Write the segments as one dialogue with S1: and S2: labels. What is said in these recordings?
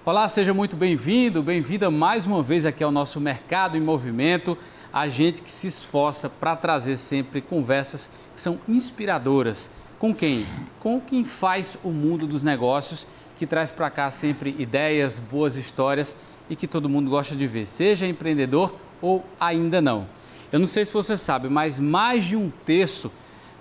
S1: Olá, seja muito bem-vindo, bem-vinda mais uma vez aqui ao nosso Mercado em Movimento. A gente que se esforça para trazer sempre conversas que são inspiradoras. Com quem? Com quem faz o mundo dos negócios, que traz para cá sempre ideias, boas histórias e que todo mundo gosta de ver, seja empreendedor ou ainda não. Eu não sei se você sabe, mas mais de um terço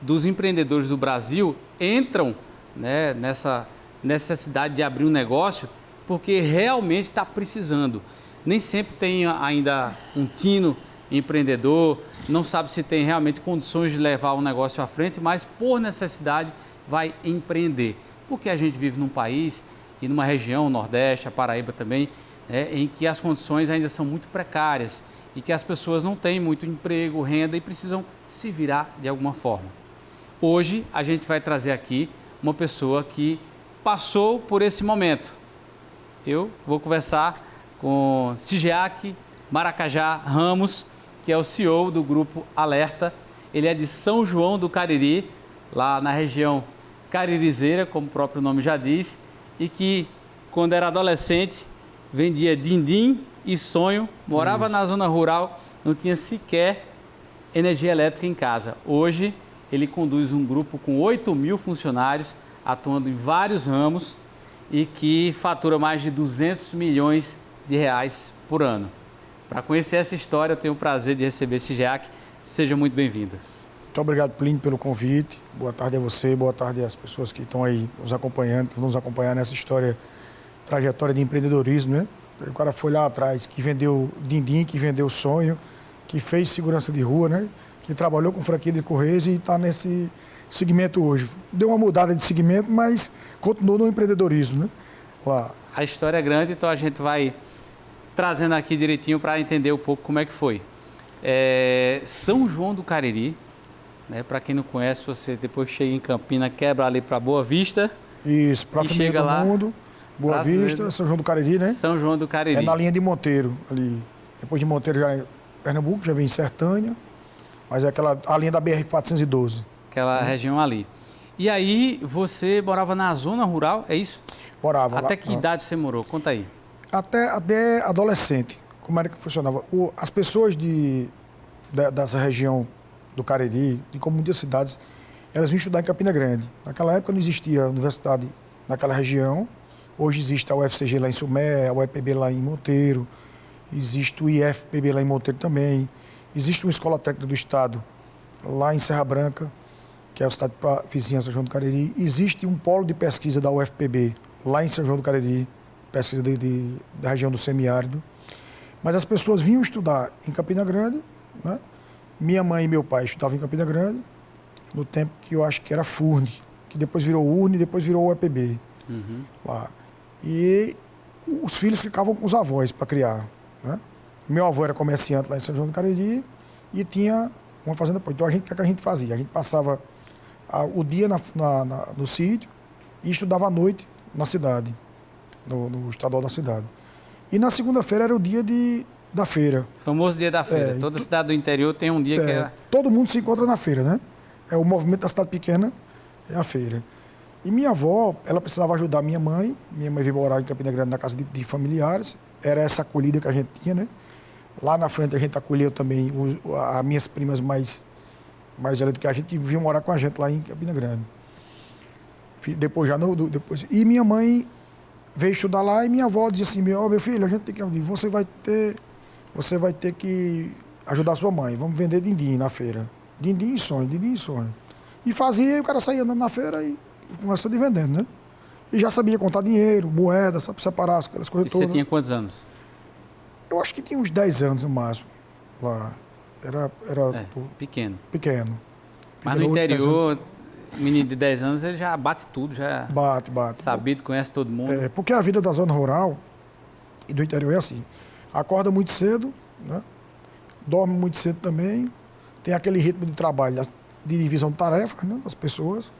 S1: dos empreendedores do Brasil entram, né, nessa necessidade de abrir um negócio porque realmente está precisando. Nem sempre tem ainda um tino empreendedor, não sabe se tem realmente condições de levar o negócio à frente, mas por necessidade vai empreender. Porque a gente vive num país e numa região, o Nordeste, a Paraíba também, em que as condições ainda são muito precárias e que as pessoas não têm muito emprego, renda e precisam se virar de alguma forma. Hoje a gente vai trazer aqui uma pessoa que passou por esse momento. Eu vou conversar com Sigeac Maracajá Ramos, que é o CEO do Grupo Alerta. Ele é de São João do Cariri, lá na região caririzeira, como o próprio nome já diz, e que, quando era adolescente, vendia din-din e sonho, morava na zona rural, não tinha sequer energia elétrica em casa. Hoje, ele conduz um grupo com 8.000 funcionários, atuando em vários ramos, e que fatura mais de 200 milhões de reais por ano. Para conhecer essa história, eu tenho o prazer de receber Sigeac. Seja muito bem-vindo.
S2: Muito obrigado, Plínio, pelo convite. Boa tarde a você, boa tarde às pessoas que estão aí nos acompanhando, que vão nos acompanhar nessa história, trajetória de empreendedorismo, né? O cara foi lá atrás, que vendeu din-din, que vendeu sonho, que fez segurança de rua, né? Que trabalhou com franquia de Correios e está nesse segmento hoje. Deu uma mudada de segmento, mas continuou no empreendedorismo, né? Lá.
S1: A história é grande, então a gente vai trazendo aqui direitinho para entender um pouco como é que foi. São João do Cariri, né? Para quem não conhece, você depois chega em Campina, quebra ali para Boa Vista.
S2: Isso, Praça Meio do Mundo, Boa Vista, São João do Cariri, né?
S1: São João do Cariri.
S2: É na linha de Monteiro, ali. Depois de Monteiro já é Pernambuco, já vem Sertânia, mas é a linha da BR-412.
S1: Aquela região ali. E aí, você morava na zona rural, é isso?
S2: Morava.
S1: Até
S2: lá,
S1: que idade você morou? Conta aí.
S2: Até adolescente. Como era que funcionava? As pessoas dessa região do Cariri, de como muitas cidades, elas vinham estudar em Campina Grande. Naquela época não existia universidade naquela região. Hoje existe a UFCG lá em Sumé, a UEPB lá em Monteiro, existe o IFPB lá em Monteiro também, existe uma escola técnica do Estado lá em Serra Branca, que é a cidade vizinha São João do Cariri. Existe um polo de pesquisa da UFPB lá em São João do Cariri, pesquisa da região do semiárido. Mas as pessoas vinham estudar em Campina Grande, né? Minha mãe e meu pai estudavam em Campina Grande, no tempo que eu acho que era FURN, que depois virou URN, depois virou UEPB. Lá. E os filhos ficavam com os avós para criar, né? Meu avô era comerciante lá em São João do Cariri e tinha uma fazenda. Então, o que a gente fazia? A gente passava o dia no sítio e estudava à noite na cidade, no estadual da cidade. E na segunda-feira era o dia da feira.
S1: O famoso dia da feira. Toda cidade do interior tem um dia que é...
S2: Todo mundo se encontra na feira, né? É o movimento da cidade pequena, é a feira. E minha avó, ela precisava ajudar minha mãe. Minha mãe veio morar em Campina Grande na casa de familiares. Era essa acolhida que a gente tinha, né? Lá na frente a gente acolheu também as minhas primas mais velhas do que a gente, vinha morar com a gente lá em Campina Grande. Depois. E minha mãe veio estudar lá e minha avó dizia assim, meu filho, a gente tem que... Você vai ter que ajudar a sua mãe. Vamos vender din-din na feira. Din-din e sonho, din-din e sonho. E fazia, e o cara saía andando na feira e começou a vendendo, né? E já sabia contar dinheiro, moeda, sabe separar aquelas coisas todas.
S1: E você tinha quantos anos?
S2: Eu acho que tinha uns 10 anos no máximo lá. Era
S1: pequeno. Mas no interior, menino de 10 anos, ele já bate tudo, já
S2: bate.
S1: Sabido, conhece todo mundo.
S2: Porque a vida da zona rural e do interior é assim. Acorda muito cedo, né? Dorme muito cedo também, tem aquele ritmo de trabalho, de divisão de tarefas, né, das pessoas.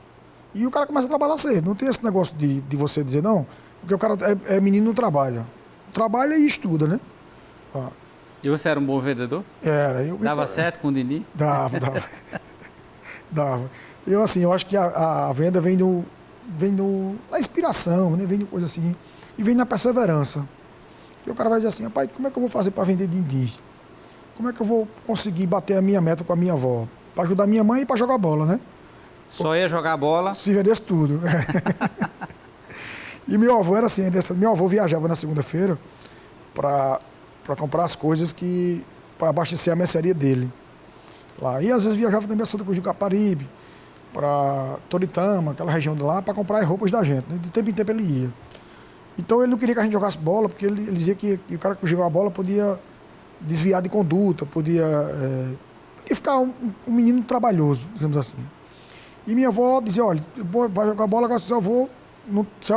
S2: E o cara começa a trabalhar cedo. Não tem esse negócio de você dizer, não, porque o cara é menino, não trabalha. Trabalha e estuda, né?
S1: E você era um bom vendedor?
S2: Era.
S1: Dava certo com o din-din?
S2: Dava. Eu acho que a venda vem da inspiração, né? Vem de coisa assim. e vem na perseverança. E o cara vai dizer assim, rapaz, como é que eu vou fazer para vender din-din? Como é que eu vou conseguir bater a minha meta com a minha avó? Para ajudar a minha mãe e para jogar bola, né?
S1: Só ia jogar bola?
S2: Se vendesse tudo. E meu avô era assim, meu avô viajava na segunda-feira para comprar as coisas para abastecer a mercearia dele. Lá. E às vezes viajava também a Santa Cruz do Caparibe, para Toritama, aquela região de lá, para comprar as roupas da gente. Né? De tempo em tempo ele ia. Então ele não queria que a gente jogasse bola, porque ele dizia que o cara que jogava bola podia desviar de conduta, podia ficar um menino trabalhoso, digamos assim. E minha avó dizia, olha, vai jogar bola com seu avô,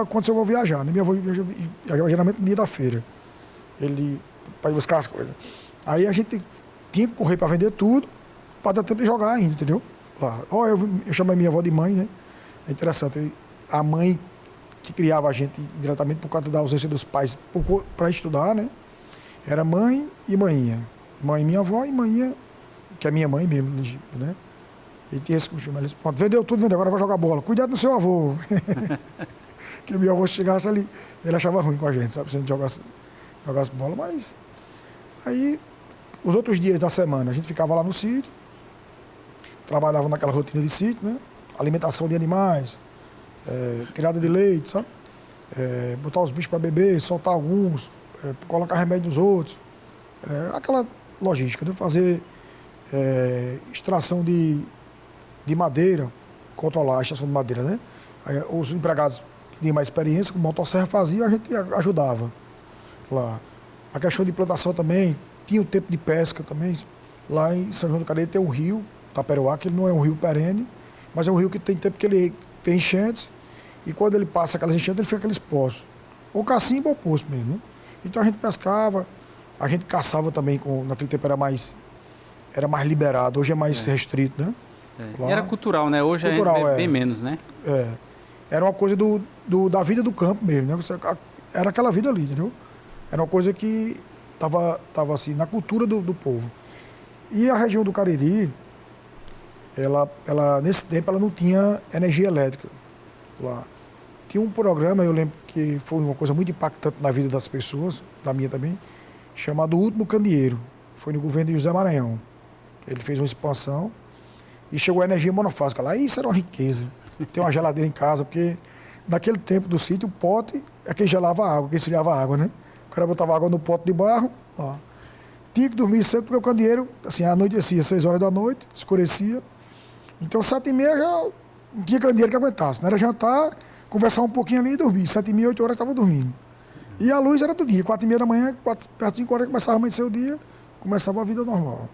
S2: quando seu avô viajar. Né? Minha avó viajava geralmente no dia da feira, para ir buscar as coisas. Aí a gente tinha que correr para vender tudo, para dar tempo de jogar ainda, entendeu? Lá. Eu chamei minha avó de mãe, né? É interessante, a mãe que criava a gente diretamente por causa da ausência dos pais para estudar, né? Era mãe e manhinha. Mãe minha avó e manhinha, que é minha mãe mesmo, né? E tinha esse costume. Ele disse, pronto, vendeu tudo, vendeu, agora vai jogar bola. Cuidado do seu avô. Que o meu avô chegasse ali, ele achava ruim com a gente, sabe? Se a gente jogasse bola, mas... Aí, os outros dias da semana, a gente ficava lá no sítio, trabalhava naquela rotina de sítio, né? Alimentação de animais, tirada de leite, sabe? Botar os bichos para beber, soltar alguns, colocar remédio nos outros. Aquela logística, né? Fazer extração de madeira, controlar a extração de madeira, né? Aí, os empregados que tinham mais experiência, com motosserra faziam, a gente ajudava lá. A questão de plantação também, tinha o tempo de pesca também. Lá em São João do Cariri tem um rio, Taperoá, que ele não é um rio perene, mas é um rio que tem tempo que ele tem enchentes, e quando ele passa aquelas enchentes, ele fica aqueles poços. Ou cacimba ou poço mesmo, né? Então a gente pescava, a gente caçava também, naquele tempo era mais liberado, hoje é mais restrito, né?
S1: E era cultural, né? Hoje é bem menos, né?
S2: Era uma coisa da vida do campo mesmo, né? Era aquela vida ali, entendeu? Era uma coisa que estava assim, na cultura do povo. E a região do Cariri, ela nesse tempo, ela não tinha energia elétrica lá. Tinha um programa, eu lembro que foi uma coisa muito impactante na vida das pessoas, da minha também, chamado O Último Candeeiro. Foi no governo de José Maranhão. Ele fez uma expansão e chegou a energia monofásica lá. Isso era uma riqueza. Ter uma geladeira em casa, porque naquele tempo do sítio, o pote é quem gelava a água, quem esfriava a água, né? O cara botava água no pote de barro, ó. Tinha que dormir cedo, porque o candeeiro, assim, anoitecia, 6 horas da noite, escurecia. Então, 7h30 já não tinha candeeiro que aguentasse. Não era jantar, conversar um pouquinho ali e dormir. 7h30, 8 horas estava dormindo. E a luz era do dia. 4h30 da manhã, perto de 5 horas, começava a amanhecer o dia, começava a vida normal.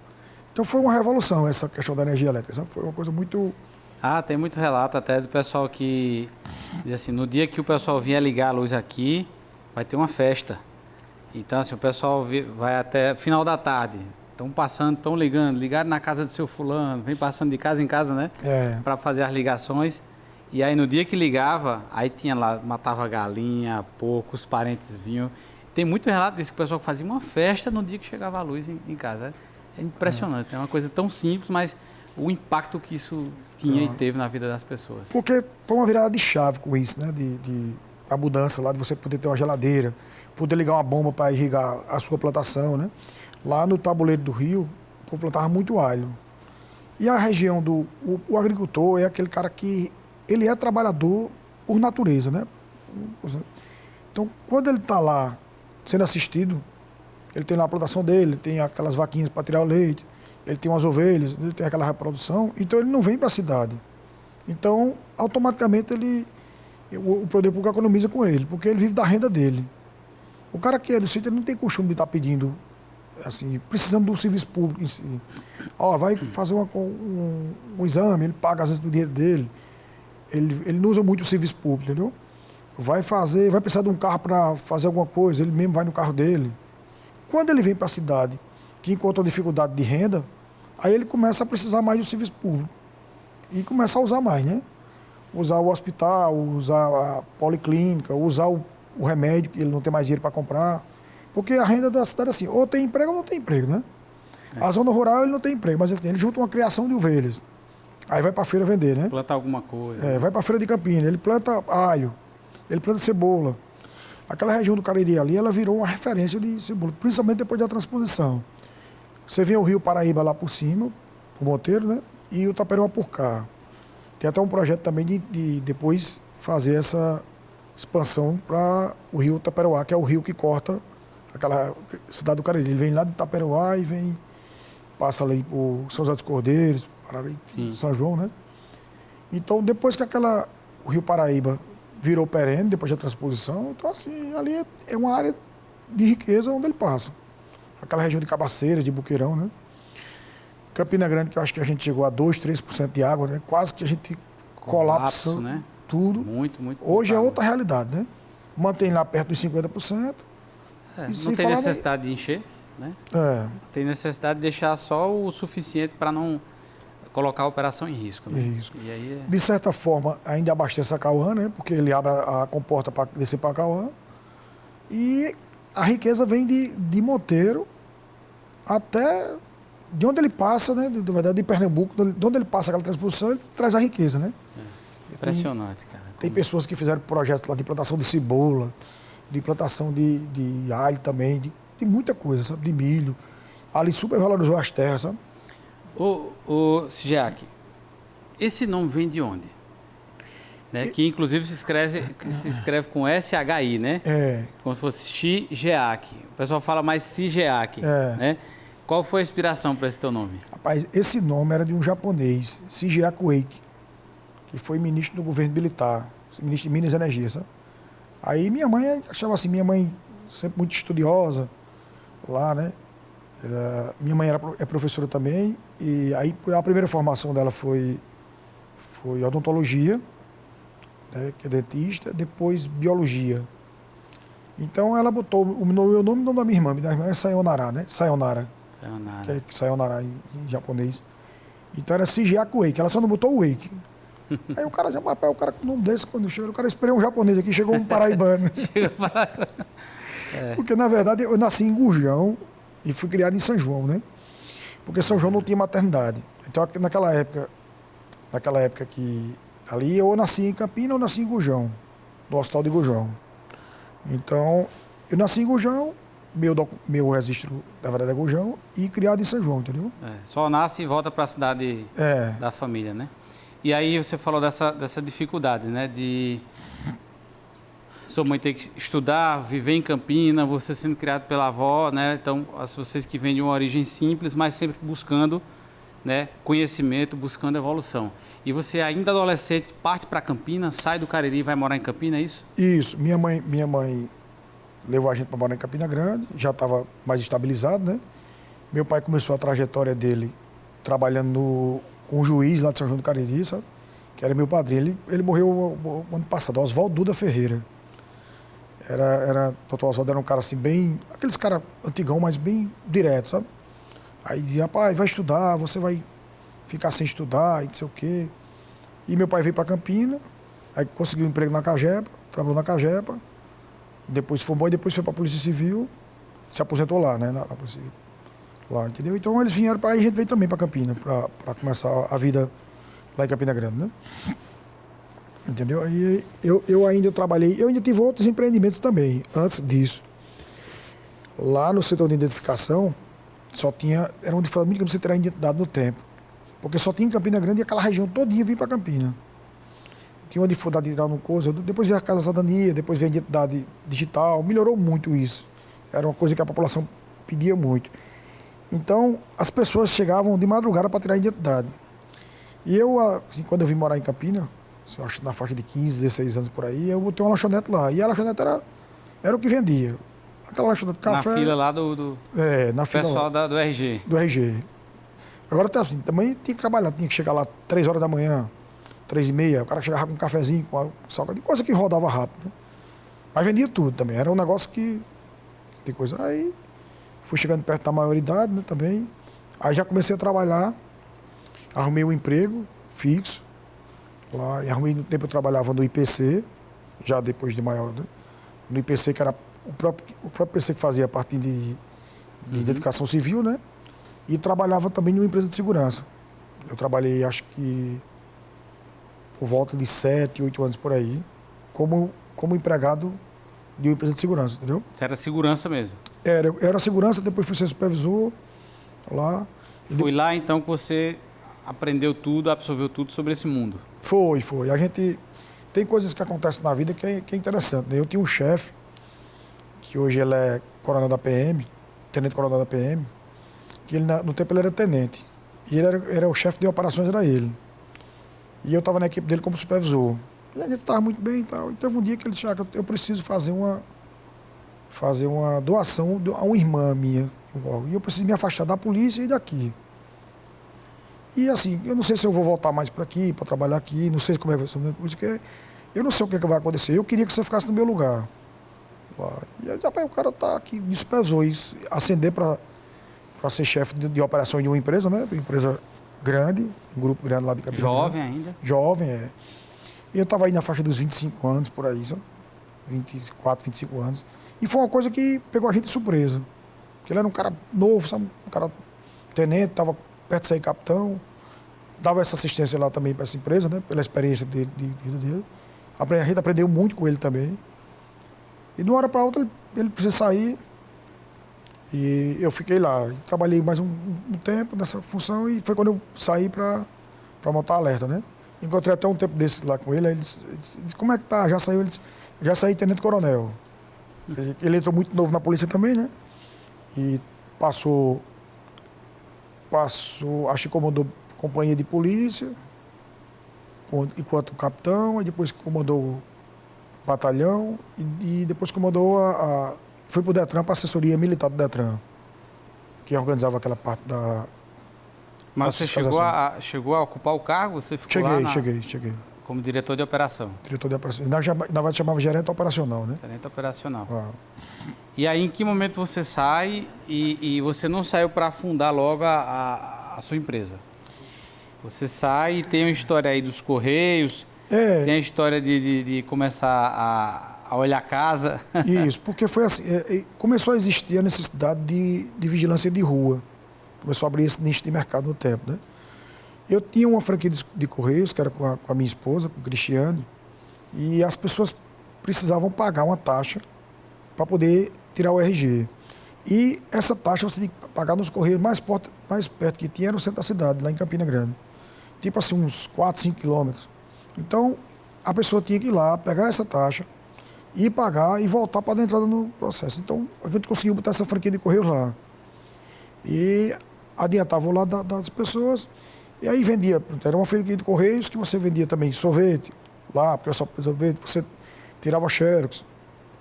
S2: Então, foi uma revolução essa questão da energia elétrica, sabe? Foi uma coisa muito...
S1: tem muito relato até do pessoal que diz assim, no dia que o pessoal vinha ligar a luz aqui, vai ter uma festa. Então, assim, o pessoal vai até final da tarde. Estão passando, estão ligaram na casa do seu fulano, vem passando de casa em casa, né? Para fazer as ligações. E aí, no dia que ligava, aí tinha lá, matava galinha, porco, os parentes vinham. Tem muito relato disso, que o pessoal fazia uma festa no dia que chegava a luz em casa. É impressionante, é uma coisa tão simples, mas o impacto que isso tinha e teve na vida das pessoas.
S2: Porque foi uma virada de chave com isso, né? A mudança lá, de você poder ter uma geladeira, poder ligar uma bomba para irrigar a sua plantação, né? Lá no tabuleiro do rio, o povo plantava muito alho. E a região o agricultor é aquele cara que ele é trabalhador por natureza, né? Então, quando ele está lá sendo assistido, ele tem lá a plantação dele, tem aquelas vaquinhas para tirar o leite, ele tem umas ovelhas, ele tem aquela reprodução, então ele não vem para a cidade. Então, automaticamente, o poder público economiza com ele, porque ele vive da renda dele. O cara que é do sítio, ele não tem costume de estar pedindo, assim, precisando do serviço público em si. Vai fazer um exame, ele paga às vezes do dinheiro dele, ele não usa muito o serviço público, entendeu? Vai precisar de um carro para fazer alguma coisa, ele mesmo vai no carro dele. Quando ele vem para a cidade, que encontra dificuldade de renda, aí ele começa a precisar mais do serviço público. E começa a usar mais, né? Usar o hospital, usar a policlínica, usar o remédio, que ele não tem mais dinheiro para comprar. Porque a renda da cidade é assim, ou tem emprego ou não tem emprego, né? A zona rural ele não tem emprego, mas ele junta uma criação de ovelhas. Aí vai para a feira vender, né?
S1: Plantar alguma coisa.
S2: Vai para a feira de Campina, ele planta alho, ele planta cebola. Aquela região do Cariri ali, ela virou uma referência de cebola, principalmente depois da transposição. Você vê o Rio Paraíba lá por cima, o Monteiro, né? E o Taperoá por cá. Tem até um projeto também de depois fazer essa expansão para o Rio Taperoá, que é o rio que corta aquela cidade do Cariri. Ele vem lá de Taperoá e vem, passa ali por São José dos Cordeiros, Parari, São João, né? Então, depois que o Rio Paraíba virou perene, depois da transposição, então assim, ali é uma área de riqueza onde ele passa. Aquela região de Cabaceiras, de Buqueirão, né? Campina Grande, que eu acho que a gente chegou a 2, 3% de água, né? Quase que a gente colapsa,
S1: né?
S2: Tudo.
S1: Muito
S2: Hoje é outra realidade, né? Mantém lá perto dos 50%.
S1: Não tem necessidade de encher, né? Tem necessidade de deixar só o suficiente para não colocar a operação em risco, né?
S2: Risco.
S1: E aí
S2: De certa forma, ainda abastece a Cauã, né? Porque ele abre a comporta para descer para a Cauã. E a riqueza vem de Monteiro até de onde ele passa, né? De verdade, de Pernambuco, de onde ele passa aquela transposição, ele traz a riqueza, né?
S1: Impressionante, cara.
S2: Tem pessoas que fizeram projetos lá de plantação de cebola, de plantação de alho também, de muita coisa, sabe? De milho. Ali supervalorizou as terras, sabe?
S1: Ô Sigeac, esse nome vem de onde? Né? Que inclusive se escreve com S-H-I, né? Como se fosse Sigeac. O pessoal fala mais Sigeac, né? Qual foi a inspiração para esse teu nome?
S2: Rapaz, esse nome era de um japonês, Sigeaku Eiki, que foi ministro do governo militar, ministro de Minas e Energia, sabe? Aí minha mãe achava assim, minha mãe sempre muito estudiosa lá, né? Minha mãe é professora também, e aí a primeira formação dela foi odontologia, né, que é dentista, depois biologia. Então ela botou o meu nome e o nome da minha irmã. Minha irmã é Sayonara, né? Sayonara. Que é Sayonara em japonês. Então era Sigeaku Eiki, ela só não botou o Eiki. Aí o cara já, o cara com o nome desse, quando chegou, o cara esperou um japonês aqui, chegou um paraibano. Porque na verdade eu nasci em Gurjão e fui criado em São João, né? Porque São João não tinha maternidade. Então naquela época que ali eu nasci em Campina ou nasci em Gurjão, no Hospital de Gurjão. Então eu nasci em Gurjão, meu registro na verdade é Gurjão, e criado em São João, entendeu?
S1: Só nasce e volta para a cidade da família, né? E aí você falou dessa dificuldade, né? De sua mãe ter que estudar, viver em Campina, você sendo criado pela avó, né? Então, vocês que vêm de uma origem simples, mas sempre buscando, né, conhecimento, buscando evolução. E você, ainda adolescente, parte para Campina, sai do Cariri e vai morar em Campina, é isso?
S2: Isso. Minha mãe levou a gente para morar em Campina Grande, já estava mais estabilizado, né? Meu pai começou a trajetória dele trabalhando com um juiz lá de São João do Cariri, sabe? Que era meu padrinho. Ele morreu o ano passado, Oswaldo Duda Ferreira. Doutor Oswaldo era um cara assim, bem... Aqueles caras antigão, mas bem direto, sabe? Aí dizia, rapaz, vai estudar, você vai ficar sem estudar e não sei o quê. E meu pai veio para Campina, aí conseguiu um emprego na Cagepa, trabalhou na Cagepa, depois formou e depois foi para a Polícia Civil, se aposentou lá, né? Na Polícia Civil. Lá, entendeu? Então eles vieram para aí, a gente veio também para Campina, para começar a vida lá em Campina Grande, né? Entendeu? Aí eu ainda trabalhei, eu ainda tive outros empreendimentos também, antes disso. Lá no setor de identificação, só tinha, era uma família que você terá identidade no tempo. Porque só tinha em Campina Grande e aquela região todinha vinha para Campina. Tinha uma dificuldade de entrar no coisa, depois veio a Casa Cidadania, depois veio a identidade digital, melhorou muito isso. Era uma coisa que a população pedia muito. Então, as pessoas chegavam de madrugada para tirar a identidade. E eu, assim, quando eu vim morar em Campina, assim, acho na faixa de 15, 16 anos por aí, eu botei uma lanchonete lá. E a lanchonete era o que vendia. Aquela lanchonete de café...
S1: Na fila lá do
S2: na fila
S1: pessoal do RG.
S2: Do RG. Agora, assim, também tinha que trabalhar, tinha que chegar lá 3 horas da manhã, 3h30, o cara chegava com um cafezinho, com salgadinho, coisa que rodava rápido, né? Mas vendia tudo também, era um negócio que... Tem coisa... Aí, fui chegando perto da maioridade, né, também. Aí já comecei a trabalhar, arrumei um emprego fixo, lá, e arrumei no tempo eu trabalhava no IPC, já depois de maior, né? No IPC, que era o próprio PC que fazia a parte de identificação civil, né? E trabalhava também numa empresa de segurança. Eu trabalhei, acho que, por volta de 7, 8 anos por aí, como empregado de uma empresa de segurança, entendeu?
S1: Você era segurança mesmo?
S2: Eu era segurança, depois fui ser supervisor lá.
S1: Foi lá então que você aprendeu tudo, absorveu tudo sobre esse mundo?
S2: Foi. A gente... Tem coisas que acontecem na vida que é interessante, né? Eu tinha um chefe, que hoje ele é coronel da PM, tenente coronel da PM, que ele, no tempo ele era tenente. E ele era o chefe de operações, era ele. E eu estava na equipe dele como supervisor. E a gente estava muito bem e tal. E teve um dia que ele disse, eu preciso fazer uma doação a uma irmã minha. E eu preciso me afastar da polícia e daqui. E assim, eu não sei se eu vou voltar mais para aqui, para trabalhar aqui, não sei como é que vai ser a polícia, eu não sei o que vai acontecer. Eu queria que você ficasse no meu lugar. E aí, rapaz, o cara tá aqui, desprezou isso, ascender para ser chefe de operações de uma empresa, né? De uma empresa grande, um grupo grande lá de Campina Grande.
S1: Jovem ainda?
S2: Jovem, é. E eu estava aí na faixa dos 25 anos, por aí, sabe? 24, 25 anos. E foi uma coisa que pegou a gente de surpresa. Porque ele era um cara novo, sabe? Um cara tenente, estava perto de sair capitão. Dava essa assistência lá também para essa empresa, né? Pela experiência de vida dele. A gente aprendeu muito com ele também. E de uma hora para outra ele precisa sair. E eu fiquei lá. Trabalhei mais um tempo nessa função e foi quando eu saí para montar alerta, né? Encontrei até um tempo desse lá com ele. Aí ele disse, como é que tá? Já saiu? Ele disse, já saí tenente coronel. Ele entrou muito novo na polícia também, né? E passou, acho que comandou companhia de polícia, enquanto capitão, e depois comandou o batalhão, e depois comandou foi para o Detran, para a assessoria militar do Detran, que organizava aquela parte da...
S1: Mas você chegou a ocupar o cargo? Você ficou
S2: Cheguei.
S1: Como diretor de operação?
S2: Diretor de operação. Na verdade chamava gerente operacional, né?
S1: Gerente operacional.
S2: Ah.
S1: E aí, em que momento você sai e você não saiu para fundar logo a sua empresa? Você sai e tem uma história aí dos Correios, tem a história de começar a olhar a casa.
S2: Isso, porque foi assim, começou a existir a necessidade de vigilância de rua. Começou a abrir esse nicho de mercado no tempo, né? Eu tinha uma franquia de Correios, que era com a minha esposa, com o Cristiane, e as pessoas precisavam pagar uma taxa para poder tirar o RG. E essa taxa você tinha que pagar nos Correios mais perto que tinha, era no centro da cidade, lá em Campina Grande. Tipo assim, uns 4, 5 quilômetros. Então, a pessoa tinha que ir lá, pegar essa taxa, ir pagar e voltar para dar entrada no processo. Então, a gente conseguiu botar essa franquia de Correios lá. E adiantava o lado das pessoas. E aí vendia, era uma franquia de Correios que você vendia também sorvete lá, porque só sorvete, você tirava xerox.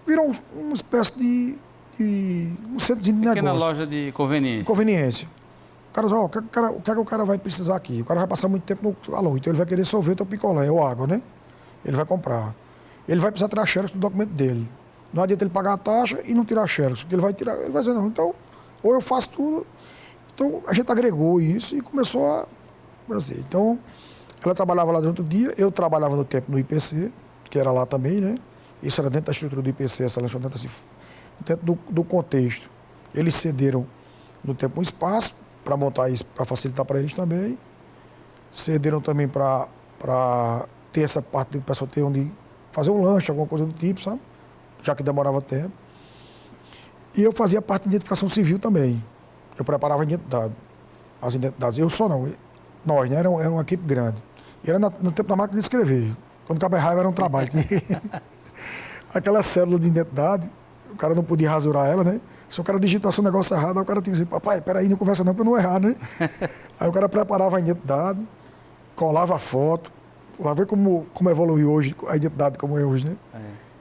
S2: Virou uma espécie de um centro de negócio.
S1: Pequena loja de conveniência.
S2: Conveniência. O cara diz, o que é que o cara vai precisar aqui? O cara vai passar muito tempo no salão, então ele vai querer sorvete ou picolé, ou água, né? Ele vai comprar. Ele vai precisar tirar xerox do documento dele. Não adianta ele pagar a taxa e não tirar xerox, porque ele vai dizer, não, então, ou eu faço tudo. Então, a gente agregou isso e começou a... Então, ela trabalhava lá durante o dia, eu trabalhava no tempo no IPC, que era lá também, né? Isso era dentro da estrutura do IPC, essa lanchonete, assim, dentro do contexto. Eles cederam no tempo um espaço para montar isso, para facilitar para eles também. Cederam também para ter essa parte do pessoal ter onde fazer um lanche, alguma coisa do tipo, sabe? Já que demorava tempo. E eu fazia parte de identificação civil também. Eu preparava a identidade. As identidades. Eu só não. Nós, né? Era uma equipe grande. E era no tempo da máquina de escrever. Quando o cabo errava era um trabalho. Aquela cédula de identidade, o cara não podia rasurar ela, né? Se o cara digitasse um negócio errado, aí o cara tinha que dizer, papai, peraí, não conversa não, para eu não errar, né? Aí o cara preparava a identidade, colava a foto, lá ver como evoluiu hoje, a identidade como é hoje, né?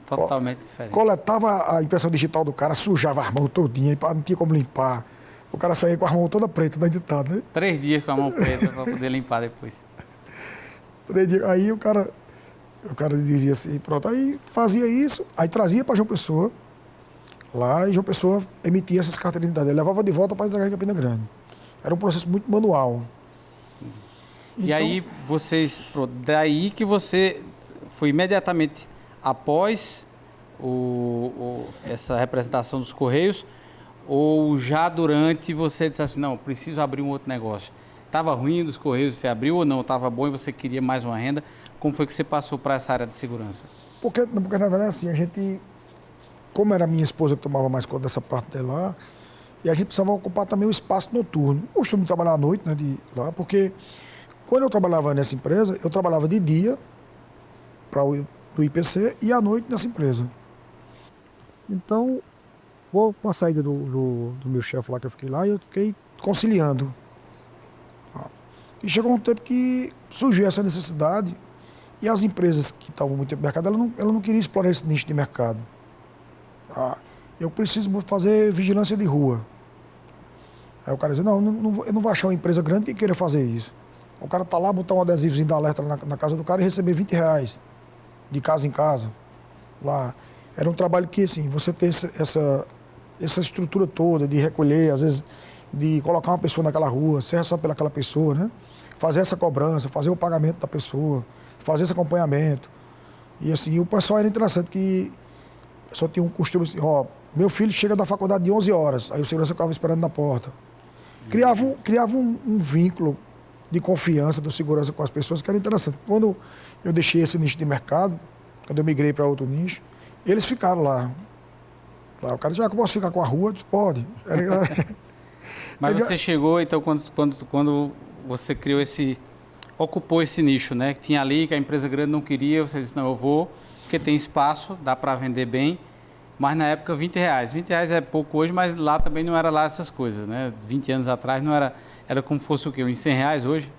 S1: Totalmente diferente.
S2: Coletava a impressão digital do cara, sujava as mãos todinha, não tinha como limpar. O cara saía com as mãos toda preta da identidade, né?
S1: 3 dias com a mão preta para poder limpar depois.
S2: 3 dias. Aí o cara dizia assim, pronto, aí fazia isso, aí trazia para João Pessoa, lá, e João Pessoa emitia essas cartas de identidade. Ele levava de volta para entregar em Campina Grande. Era um processo muito manual.
S1: E aí daí que você foi imediatamente após essa representação dos Correios, ou já durante você disse assim, não, preciso abrir um outro negócio. Estava ruim dos Correios, você abriu ou não? Estava bom e você queria mais uma renda? Como foi que você passou para essa área de segurança?
S2: Porque na verdade, assim, a gente como era a minha esposa que tomava mais conta dessa parte de lá, e a gente precisava ocupar também o espaço noturno. Eu costumo trabalhar à noite, né, lá, porque quando eu trabalhava nessa empresa, eu trabalhava de dia para o IPC e à noite nessa empresa. Então, com a saída do meu chefe lá, que eu fiquei lá, eu fiquei conciliando. E chegou um tempo que surgiu essa necessidade e as empresas que estavam muito tempo no mercado, ela não queria explorar esse nicho de mercado. Eu preciso fazer vigilância de rua. Aí o cara dizia, eu não vou achar uma empresa grande que queira fazer isso. O cara tá lá, botar um adesivozinho da alerta na casa do cara e receber R$20 de casa em casa. Lá. Era um trabalho que, assim, você ter essa estrutura toda de recolher, às vezes, de colocar uma pessoa naquela rua, ser só pelaquela pessoa, né? Fazer essa cobrança, fazer o pagamento da pessoa, fazer esse acompanhamento. E, assim, o pessoal era interessante que só tinha um costume assim, meu filho chega da faculdade de 11 horas, aí o segurança ficava esperando na porta. Criava um vínculo de confiança do segurança com as pessoas, que era interessante. Quando eu deixei esse nicho de mercado, quando eu migrei para outro nicho, eles ficaram lá. O cara disse, eu posso ficar com a rua? Eu disse, pode.
S1: Mas você chegou, então, quando você ocupou esse nicho, né? Que tinha ali, que a empresa grande não queria, você disse, não, eu vou, porque tem espaço, dá para vender bem. Mas na época, R$20. R$20 é pouco hoje, mas lá também não era lá essas coisas, né? 20 anos atrás não era... Era como fosse o quê? Uns R$100 hoje?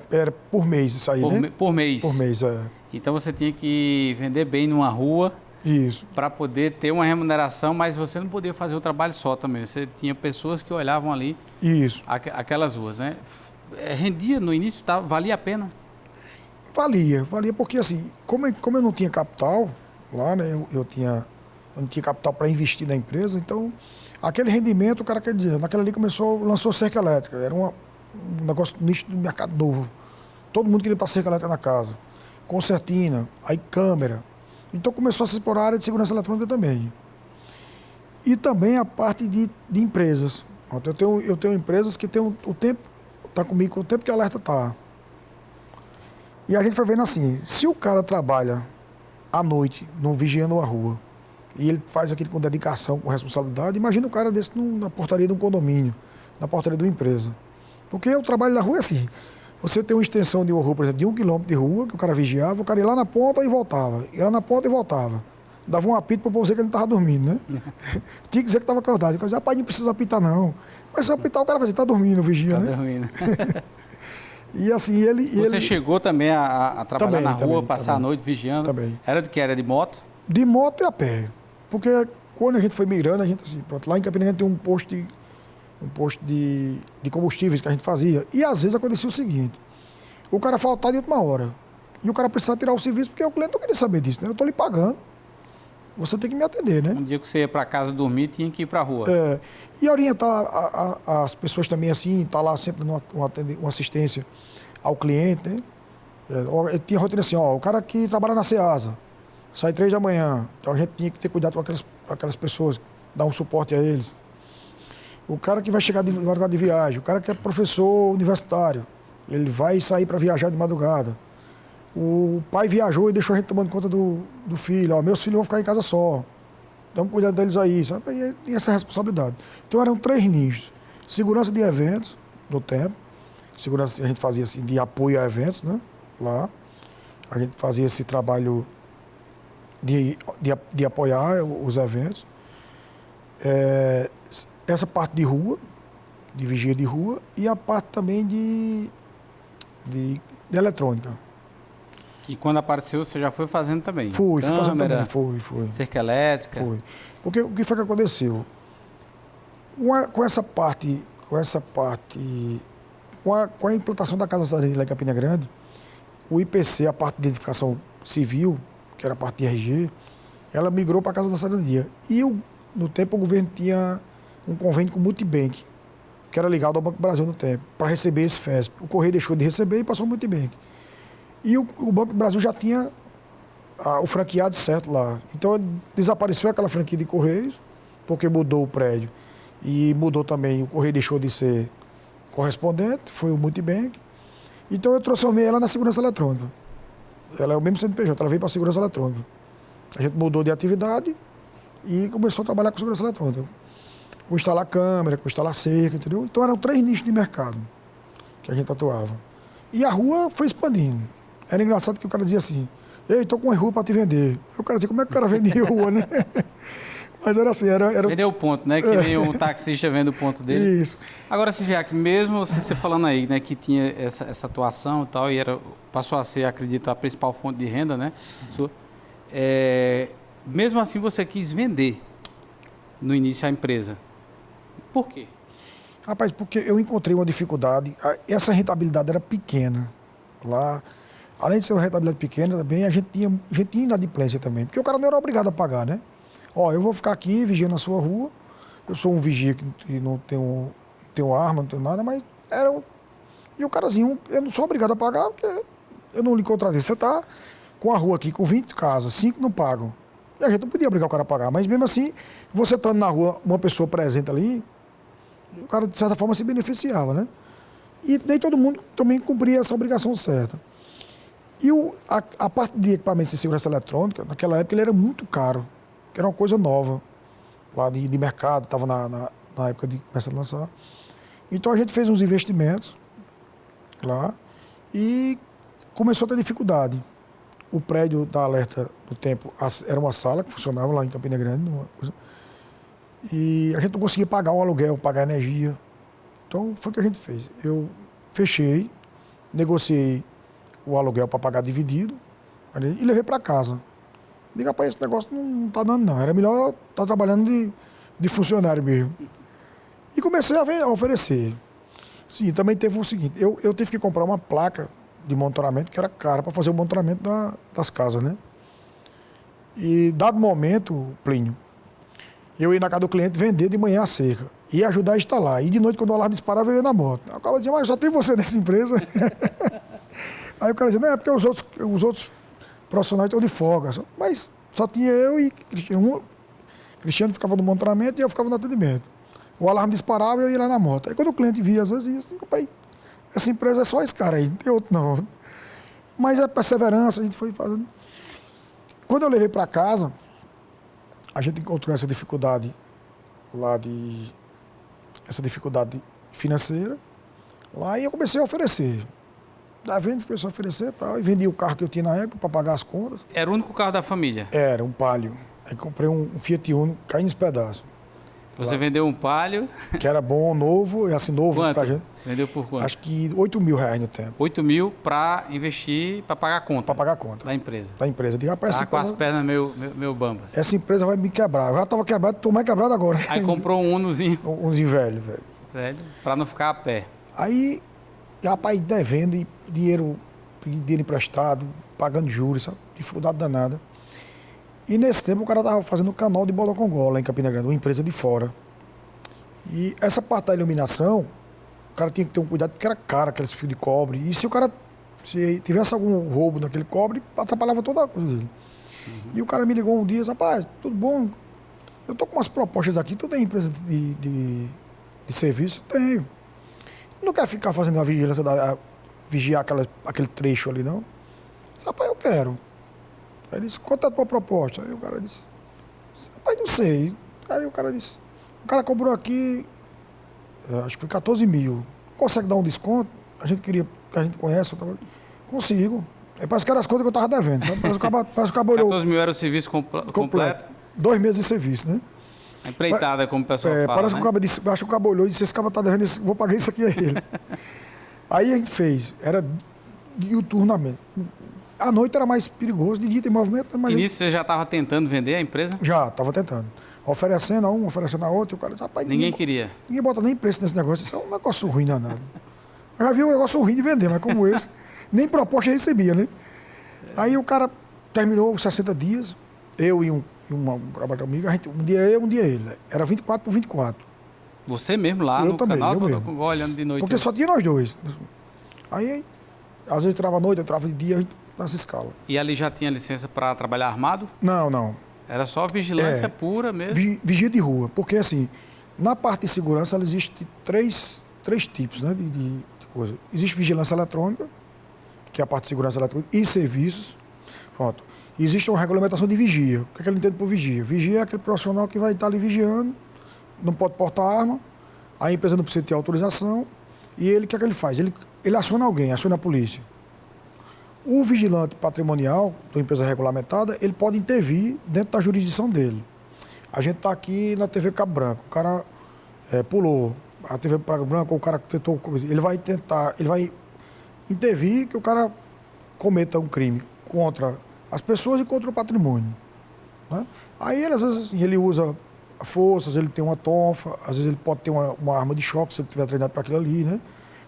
S2: Era por mês isso aí, né?
S1: Por mês.
S2: Por mês, é.
S1: Então você tinha que vender bem numa rua...
S2: Isso.
S1: Para poder ter uma remuneração, mas você não podia fazer o trabalho só também. Você tinha pessoas que olhavam ali...
S2: Isso.
S1: Aquelas ruas, né? Rendia no início, valia a pena?
S2: Valia porque assim, como eu não tinha capital lá, né? Eu não tinha capital para investir na empresa, então aquele rendimento, o cara quer dizer, naquela ali lançou cerca elétrica, era um negócio nicho do mercado novo. Todo mundo queria passar cerca elétrica na casa. Concertina, aí câmera. Então começou a se explorar a área de segurança eletrônica também. E também a parte de empresas. Eu tenho empresas que tem o tempo, está comigo o tempo que a alerta está. E a gente foi vendo assim, se o cara trabalha à noite, vigiando a rua, e ele faz aquilo com dedicação, com responsabilidade, imagina o cara desse na portaria de um condomínio, na portaria de uma empresa. Porque o trabalho na rua é assim, você tem uma extensão de uma rua, por exemplo, de 1 quilômetro de rua, que o cara vigiava, o cara ia lá na ponta e voltava, ia lá na ponta e voltava. Dava um apito para o povo dizer que ele não estava dormindo, né? Tinha que dizer que estava acordado. Eu dizia, rapaz, não precisa apitar não. Mas se apitar, o cara vai dizer, está dormindo, vigia, né?
S1: Está dormindo.
S2: E assim,
S1: Você chegou também a trabalhar na rua, passar a noite vigiando?
S2: Também.
S1: Era de que? Era de moto?
S2: De moto e a pé. Porque quando a gente foi migrando, a gente assim, pronto, lá em Campina Grande tem um posto de combustíveis que a gente fazia. E às vezes acontecia o seguinte, o cara faltava de última hora. E o cara precisava tirar o serviço, porque o cliente não queria saber disso, né? Eu estou lhe pagando, você tem que me atender, né?
S1: Um dia que você ia para casa dormir, tinha que ir para a rua.
S2: E orientar as pessoas também assim, estar lá sempre uma assistência ao cliente, né? Tinha rotina assim, o cara que trabalha na Ceasa, sai 3 da manhã, então a gente tinha que ter cuidado com aquelas pessoas, dar um suporte a eles. O cara que vai chegar de madrugada de viagem, o cara que é professor universitário, ele vai sair para viajar de madrugada. O pai viajou e deixou a gente tomando conta do filho. Meus filhos vão ficar em casa só. Estamos cuidando deles aí, sabe? E tem essa responsabilidade. Então eram 3 nichos. Segurança de eventos, no tempo. Segurança a gente fazia assim, de apoio a eventos, né? Lá. A gente fazia esse trabalho de apoiar os eventos. Essa parte de rua, de vigia de rua, e a parte também de eletrônica.
S1: Que quando apareceu, você já foi fazendo também?
S2: Fui fazendo também, fui.
S1: Cerca elétrica?
S2: Fui. Porque o que foi que aconteceu? Com a implantação da Casa Sarandi lá em Campina Grande, o IPC, a parte de identificação civil, que era a parte de RG, ela migrou para a Casa da Sarandia. E no tempo o governo tinha um convênio com o Multibank, que era ligado ao Banco do Brasil no tempo, para receber esse FESP. O Correio deixou de receber e passou ao Multibank. E o Banco do Brasil já tinha o franqueado certo lá. Então desapareceu aquela franquia de Correios, porque mudou o prédio. E mudou também, o Correio deixou de ser correspondente, foi o Multibank. Então eu transformei ela na segurança eletrônica. Ela é o mesmo CNPJ, ela veio para a segurança eletrônica. A gente mudou de atividade e começou a trabalhar com segurança eletrônica. Com instalar câmera, com instalar cerca, entendeu? Então eram 3 nichos de mercado que a gente atuava. E a rua foi expandindo. Era engraçado que o cara dizia assim, ei, tô com uma rua para te vender. O cara dizia, como é que o cara vende rua, né? Mas era assim, era...
S1: Vendeu o ponto, né? Que nem o taxista vende o ponto dele.
S2: Isso.
S1: Agora, Sigiac, mesmo você falando aí, né, que tinha essa atuação e tal, e passou a ser, acredito, a principal fonte de renda, né? Mesmo assim, você quis vender no início a empresa. Por quê?
S2: Rapaz, porque eu encontrei uma dificuldade. Essa rentabilidade era pequena. Lá, além de ser uma rentabilidade pequena, também a gente tinha inadimplência também. Porque o cara não era obrigado a pagar, né? Ó, eu vou ficar aqui vigiando a sua rua. Eu sou um vigia que não tenho arma, não tenho nada, mas E o carazinho, eu não sou obrigado a pagar, porque eu não lhe contratei. Você está com a rua aqui, com 20 casas, 5 não pagam. E a gente não podia obrigar o cara a pagar. Mas mesmo assim, você estando na rua, uma pessoa presente ali, o cara, de certa forma, se beneficiava, né? E nem todo mundo também cumpria essa obrigação certa. E a parte de equipamentos de segurança eletrônica, naquela época, ele era muito caro, que era uma coisa nova, lá de mercado, estava na época de começar a lançar. Então a gente fez uns investimentos lá e começou a ter dificuldade. O prédio da Alerta do Tempo era uma sala que funcionava lá em Campina Grande, e a gente não conseguia pagar o aluguel, pagar a energia. Então foi o que a gente fez. Eu fechei, negociei o aluguel para pagar dividido e levei para casa. Diga, rapaz, esse negócio não está dando não. Era melhor estar trabalhando de funcionário mesmo. E comecei a oferecer. Sim, também teve o seguinte, eu tive que comprar uma placa de monitoramento que era cara para fazer o monitoramento das casas, né? E dado momento, Plínio, eu ia na casa do cliente vender de manhã a cerca e ajudar a instalar. E de noite, quando o alarme disparava, eu ia na moto. Aí o cara dizia, mas só tem você nessa empresa. Aí o cara dizia, não, é porque os outros profissionais estão de folga. Mas só tinha eu e Cristiano. Cristiano ficava no monitoramento e eu ficava no atendimento. O alarme disparava e eu ia lá na moto. Aí quando o cliente via, às vezes, ia assim, pai, essa empresa é só esse cara aí, não tem outro não. Mas a perseverança, a gente foi fazendo. Quando eu levei para casa, a gente encontrou essa dificuldade essa dificuldade financeira lá e eu comecei a oferecer. Da venda, comecei a oferecer e tal, e vendi o carro que eu tinha na época para pagar as contas.
S1: Era o único carro da família?
S2: Era, um Palio. Aí comprei um Fiat Uno, caindo nos pedaços.
S1: Você vendeu um Palio?
S2: Que era bom, novo, e assim, novo
S1: quanto?
S2: Pra gente.
S1: Vendeu por quanto?
S2: Acho que R$8.000 no tempo.
S1: 8 mil para investir, para pagar a conta?
S2: Para pagar a conta.
S1: Da empresa?
S2: Da empresa. Digo, rapaz,
S1: tá com as pernas meio bambas.
S2: Essa empresa vai me quebrar. Eu já estava quebrado, estou mais quebrado agora.
S1: Aí comprou um Unozinho.
S2: Um Unozinho velho.
S1: Velho, para não ficar a pé.
S2: Aí, rapaz, devendo e dinheiro emprestado, pagando juros, sabe? Dificuldade danada. E nesse tempo o cara estava fazendo um canal de bola com gola em Campina Grande, uma empresa de fora. E essa parte da iluminação, o cara tinha que ter um cuidado porque era caro aqueles fios de cobre. E se tivesse algum roubo naquele cobre, atrapalhava toda a coisa dele. Uhum. E o cara me ligou um dia, rapaz, tudo bom? Eu tô com umas propostas aqui, tu tem empresa de serviço? Tenho. Não quer ficar fazendo a vigilância, vigiar aquele trecho ali, não? Rapaz, eu quero. Aí ele disse, quanto é a tua proposta? Aí o cara disse, rapaz, não sei. Aí o cara disse, o cara cobrou aqui, acho que foi 14 mil. Consegue dar um desconto? A gente queria, que a gente conhece, consigo. Aí parece que eram as contas que eu estava devendo, sabe? Parece que o cabo olhou.
S1: 14 mil era o serviço completo?
S2: 2 meses de serviço, né?
S1: A empreitada, como o pessoal fala,
S2: parece,
S1: né?
S2: Que o cabo disse, acho que o cabo olhou e disse, esse cabo está devendo, vou pagar isso aqui a ele. Aí a gente fez, era diuturnamente. À noite era mais perigoso, de dia tem movimento. Mas
S1: e nisso você já estava tentando vender a empresa?
S2: Já, estava tentando. Oferecendo a um, oferecendo a outro, e o cara disse, rapaz,
S1: ninguém queria.
S2: Ninguém bota nem preço nesse negócio, isso é um negócio ruim danado. Eu já vi um negócio ruim de vender, mas como esse, nem proposta recebia, né? Aí o cara terminou os 60 dias, eu e um trabalho comigo, um dia eu, um dia ele. Era 24 por 24.
S1: Você mesmo lá
S2: eu
S1: no
S2: também,
S1: canal,
S2: eu mesmo.
S1: Olhando de noite?
S2: Porque só tinha nós dois. Aí, às vezes trava à noite, eu trava de dia, a gente nessa escala.
S1: E ali já tinha licença para trabalhar armado?
S2: Não.
S1: Era só vigilância pura mesmo?
S2: Vigia de rua. Porque, assim, na parte de segurança, ela existe três tipos, né, de coisa. Existe vigilância eletrônica, que é a parte de segurança eletrônica, e serviços. Pronto. existe uma regulamentação de vigia. O que é que ele entende por vigia? Vigia é aquele profissional que vai estar ali vigiando, não pode portar arma, a empresa não precisa ter autorização, e ele, o que é que ele faz? Ele aciona alguém, aciona a polícia. O vigilante patrimonial da empresa regulamentada, ele pode intervir dentro da jurisdição dele. A gente está aqui na TV Cabo Branco, o cara pulou, a TV Cabo Branco, o cara tentou, ele vai intervir que o cara cometa um crime contra as pessoas e contra o patrimônio. Né? Aí ele, às vezes ele usa forças, ele tem uma tonfa, às vezes ele pode ter uma arma de choque se ele tiver treinado para aquilo ali. Né?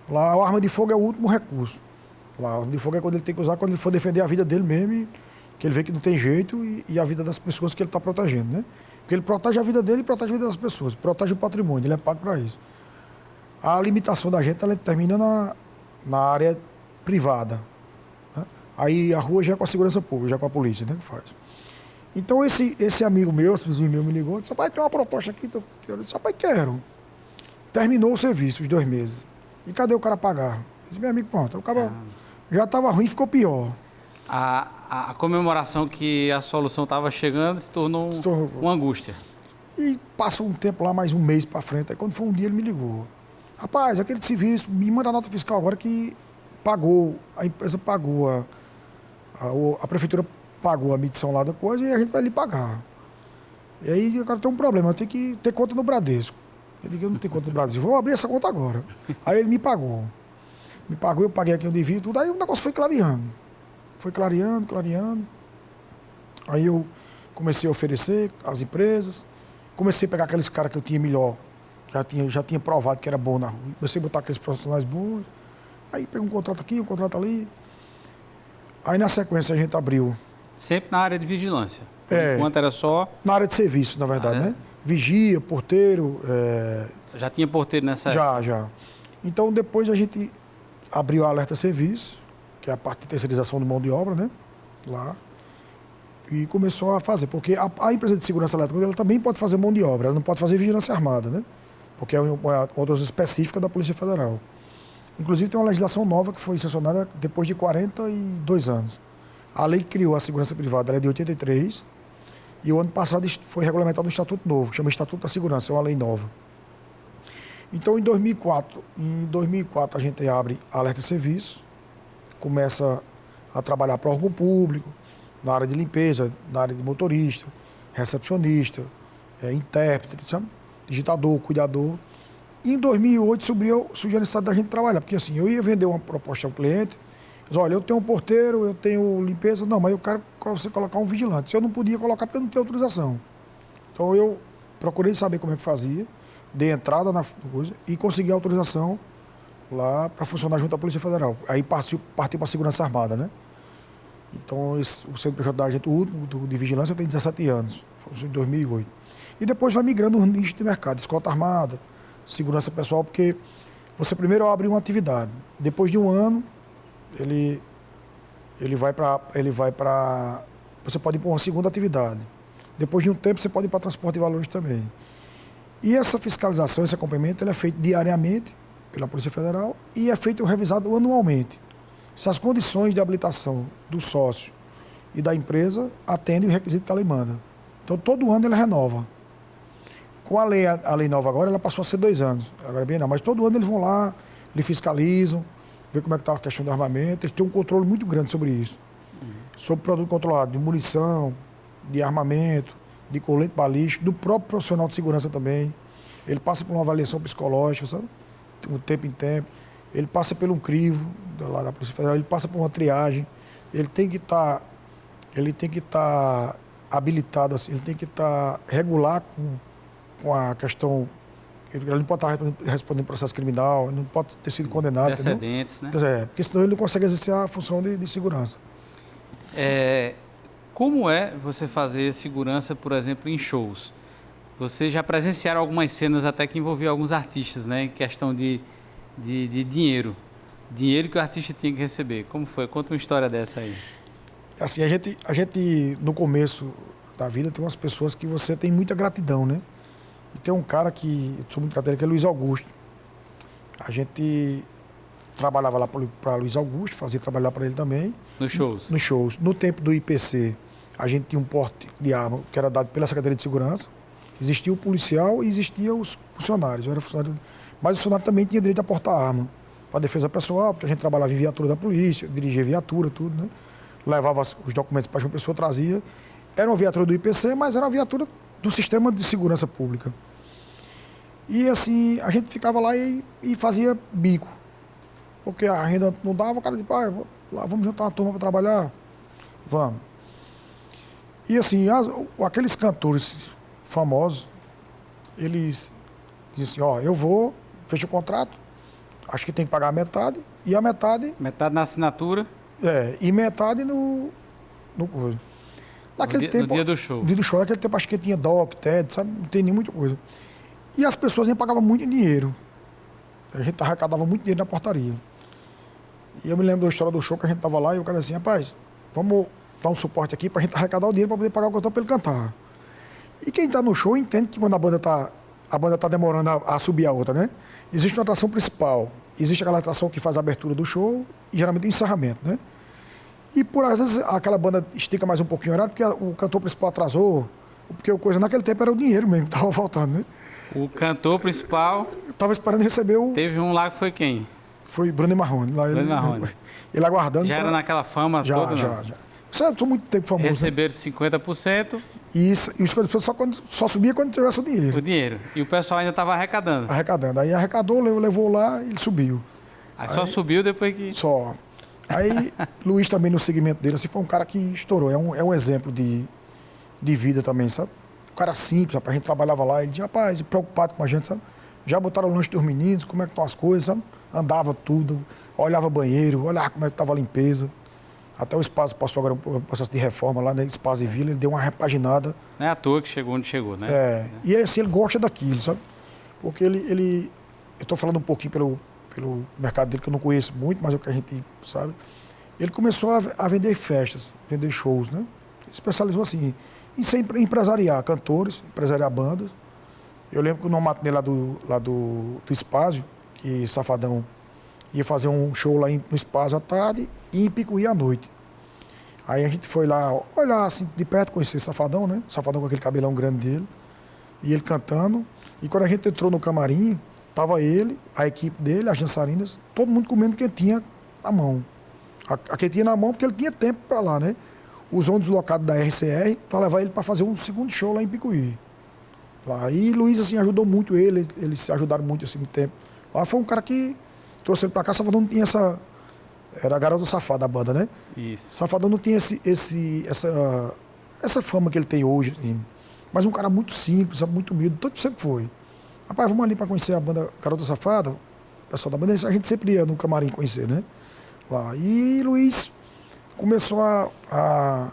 S2: Lá a arma de fogo é o último recurso. Lá, a arma de fogo é quando ele tem que usar, quando ele for defender a vida dele mesmo, que ele vê que não tem jeito e a vida das pessoas que ele está protegendo. Né? Porque ele protege a vida dele e protege a vida das pessoas, protege o patrimônio, ele é pago para isso. A limitação da gente ela termina na área privada. Né? Aí a rua já é com a segurança pública, já é com a polícia, né, que faz. Então esse amigo meu, esse vizinho meu me ligou, disse, rapaz, tem uma proposta aqui, eu disse, rapaz, quero. Terminou o serviço, os 2 meses. E cadê o cara pagar? Eu disse, meu amigo, pronto, o cara já estava ruim, ficou pior.
S1: A comemoração que a solução estava chegando se tornou uma angústia.
S2: E passou um tempo lá, mais um mês para frente, aí quando foi um dia ele me ligou. Rapaz, aquele serviço, me manda a nota fiscal agora que pagou, a empresa pagou, a prefeitura pagou a medição lá da coisa e a gente vai lhe pagar. E aí o cara tem um problema, eu tenho que ter conta no Bradesco. Eu digo, eu não tenho conta no Bradesco, vou abrir essa conta agora. Aí ele me pagou. Me pagou, eu paguei aqui o devia tudo, aí o negócio foi clareando. Foi clareando. Aí eu comecei a oferecer às empresas, comecei a pegar aqueles caras que eu tinha melhor, já tinha provado que era bom na rua. Comecei a botar aqueles profissionais bons. Aí peguei um contrato aqui, um contrato ali. Aí na sequência a gente abriu.
S1: Sempre na área de vigilância. Enquanto era só.
S2: Na área de serviço, na verdade, né? Vigia, porteiro.
S1: Já tinha porteiro nessa época?
S2: Já. Então depois a gente abriu a Alerta Serviço, que é a parte de terceirização de mão de obra, né? Lá. E começou a fazer. Porque a empresa de segurança elétrica ela também pode fazer mão de obra, ela não pode fazer vigilância armada, né? Porque é uma outra específica da Polícia Federal. Inclusive tem uma legislação nova que foi sancionada depois de 42 anos. A lei que criou a segurança privada ela é de 83 e o ano passado foi regulamentado um estatuto novo, que chama Estatuto da Segurança, é uma lei nova. Então em 2004 a gente abre Alerta Serviço, começa a trabalhar para órgão público, na área de limpeza, na área de motorista, recepcionista, intérprete, sabe? Digitador, cuidador. E em 2008 surgiu a necessidade da gente trabalhar, porque assim, eu ia vender uma proposta ao cliente, mas olha, eu tenho um porteiro, eu tenho limpeza, não, mas eu quero você colocar um vigilante. Se eu não podia colocar porque eu não tenho autorização. Então eu procurei saber como é que fazia, dei entrada na coisa e consegui a autorização lá para funcionar junto à Polícia Federal. Aí partiu para a Segurança Armada, né? Então o CNPJ da gente, o último de vigilância, tem 17 anos, foi em 2008. E depois vai migrando os nichos de mercado, escolta armada, segurança pessoal, porque você primeiro abre uma atividade. Depois de um ano, ele vai para você pode ir para uma segunda atividade. Depois de um tempo, você pode ir para transporte de valores também. E essa fiscalização, esse acompanhamento, ele é feito diariamente pela Polícia Federal e é feito revisado anualmente. Se as condições de habilitação do sócio e da empresa atendem o requisito que a lei manda. Então, todo ano ele renova. Com a lei nova agora, ela passou a ser 2 anos. Agora bem não, mas todo ano eles vão lá, eles fiscalizam, ver como é que está a questão do armamento. Eles têm um controle muito grande sobre isso. Sobre produto controlado, de munição, de armamento, de colete balístico, do próprio profissional de segurança também. Ele passa por uma avaliação psicológica, sabe? De tempo em tempo. Ele passa por um crivo lá da Polícia Federal, ele passa por uma triagem. Ele tem que estar habilitado, assim, ele tem que estar regular com a questão. Ele não pode estar respondendo processo criminal, ele não pode ter sido condenado.
S1: Antecedentes, né?
S2: Porque senão ele não consegue exercer a função de segurança.
S1: Como é você fazer segurança, por exemplo, em shows? Vocês já presenciaram algumas cenas até que envolviam alguns artistas, né? Em questão de dinheiro. Dinheiro que o artista tinha que receber. Como foi? Conta uma história dessa aí.
S2: Assim, a gente no começo da vida tem umas pessoas que você tem muita gratidão, né? E tem um cara que eu sou muito grato, que é Luiz Augusto. A gente trabalhava lá para Luiz Augusto, fazia trabalhar para ele também.
S1: Nos shows?
S2: Nos shows. No tempo do IPC, a gente tinha um porte de arma que era dado pela Secretaria de Segurança, existia o policial e existia os funcionários. Eu era funcionário, mas o funcionário também tinha direito a portar arma para defesa pessoal, porque a gente trabalhava em viatura da polícia, dirigia viatura, tudo, né? Levava os documentos para uma pessoa, trazia. Era uma viatura do IPC, mas era uma viatura do Sistema de Segurança Pública. E assim, a gente ficava lá e fazia bico. Porque a renda não dava, o cara dizia, pai, lá, vamos juntar uma turma para trabalhar? Vamos. E assim, aqueles cantores famosos, eles diziam assim, eu vou, fecho o contrato, acho que tem que pagar a metade, e a metade...
S1: Metade na assinatura.
S2: E metade no coisa. Naquele tempo,
S1: no dia do show.
S2: No dia do show, naquele tempo acho que tinha DOC, TED, sabe? Não tem nem muita coisa. E as pessoas nem pagavam muito dinheiro. A gente arrecadava muito dinheiro na portaria. E eu me lembro da história do show que a gente tava lá e o cara assim, rapaz, vamos dar um suporte aqui pra gente arrecadar o dinheiro pra poder pagar o cantor pra ele cantar. E quem tá no show entende que quando a banda tá demorando a subir a outra, né? Existe uma atração principal, existe aquela atração que faz a abertura do show e geralmente o encerramento, né? E por às vezes aquela banda estica mais um pouquinho o horário porque o cantor principal atrasou, porque o coisa naquele tempo era o dinheiro mesmo que tava faltando, né?
S1: O cantor principal...
S2: Eu tava esperando receber o...
S1: Teve um lá que foi quem?
S2: Foi Bruno Marrone.
S1: Bruno Marrone.
S2: Ele aguardando...
S1: Já era naquela fama toda,
S2: Já. Sabe, sou muito tempo famoso.
S1: Receberam 50%.
S2: E os coisas só subia quando tivesse o dinheiro.
S1: O dinheiro. E o pessoal ainda estava arrecadando.
S2: Aí arrecadou, levou lá e ele subiu.
S1: Aí só subiu depois que...
S2: Só. Aí Luiz também no segmento dele, assim, foi um cara que estourou. É um exemplo de vida também, sabe? Um cara simples, rapaz, a gente trabalhava lá, ele dizia, rapaz, preocupado com a gente, sabe? Já botaram o lanche dos meninos, como é que estão as coisas, sabe? Andava tudo, olhava banheiro, olhava como é que estava a limpeza. Até o Espaço passou agora um processo de reforma lá, né? Espaço e Vila, ele deu uma repaginada.
S1: Não é à toa que chegou onde chegou, né?
S2: E assim, ele gosta daquilo, sabe? Porque eu estou falando um pouquinho pelo mercado dele, que eu não conheço muito, mas é o que a gente sabe. Ele começou a vender festas, vender shows, né? Ele especializou assim, em empresariar cantores, empresariar bandas. Eu lembro que no matinê lá do Espaço, que Safadão ia fazer um show lá no Espaço à tarde e em Picuí à noite. Aí a gente foi lá olhar assim de perto, conhecer Safadão, né? Safadão com aquele cabelão grande dele. E ele cantando. E quando a gente entrou no camarim, tava ele, a equipe dele, as dançarinas, todo mundo comendo quentinha na mão. A quentinha na mão porque ele tinha tempo para lá, né? Usou um deslocado da RCR para levar ele para fazer um segundo show lá em Picuí. Lá. E Luiz, assim, ajudou muito ele, eles se ajudaram muito assim no tempo. Lá foi um cara que trouxe ele para cá, Safadão não tinha essa... Era a Garota Safada, a banda, né?
S1: Isso.
S2: Safadão não tinha essa fama que ele tem hoje, assim. Mas um cara muito simples, muito humilde, todo sempre foi. Rapaz, vamos ali para conhecer a banda Garota Safada, o pessoal da banda, a gente sempre ia no camarim conhecer, né? Lá. E Luiz começou a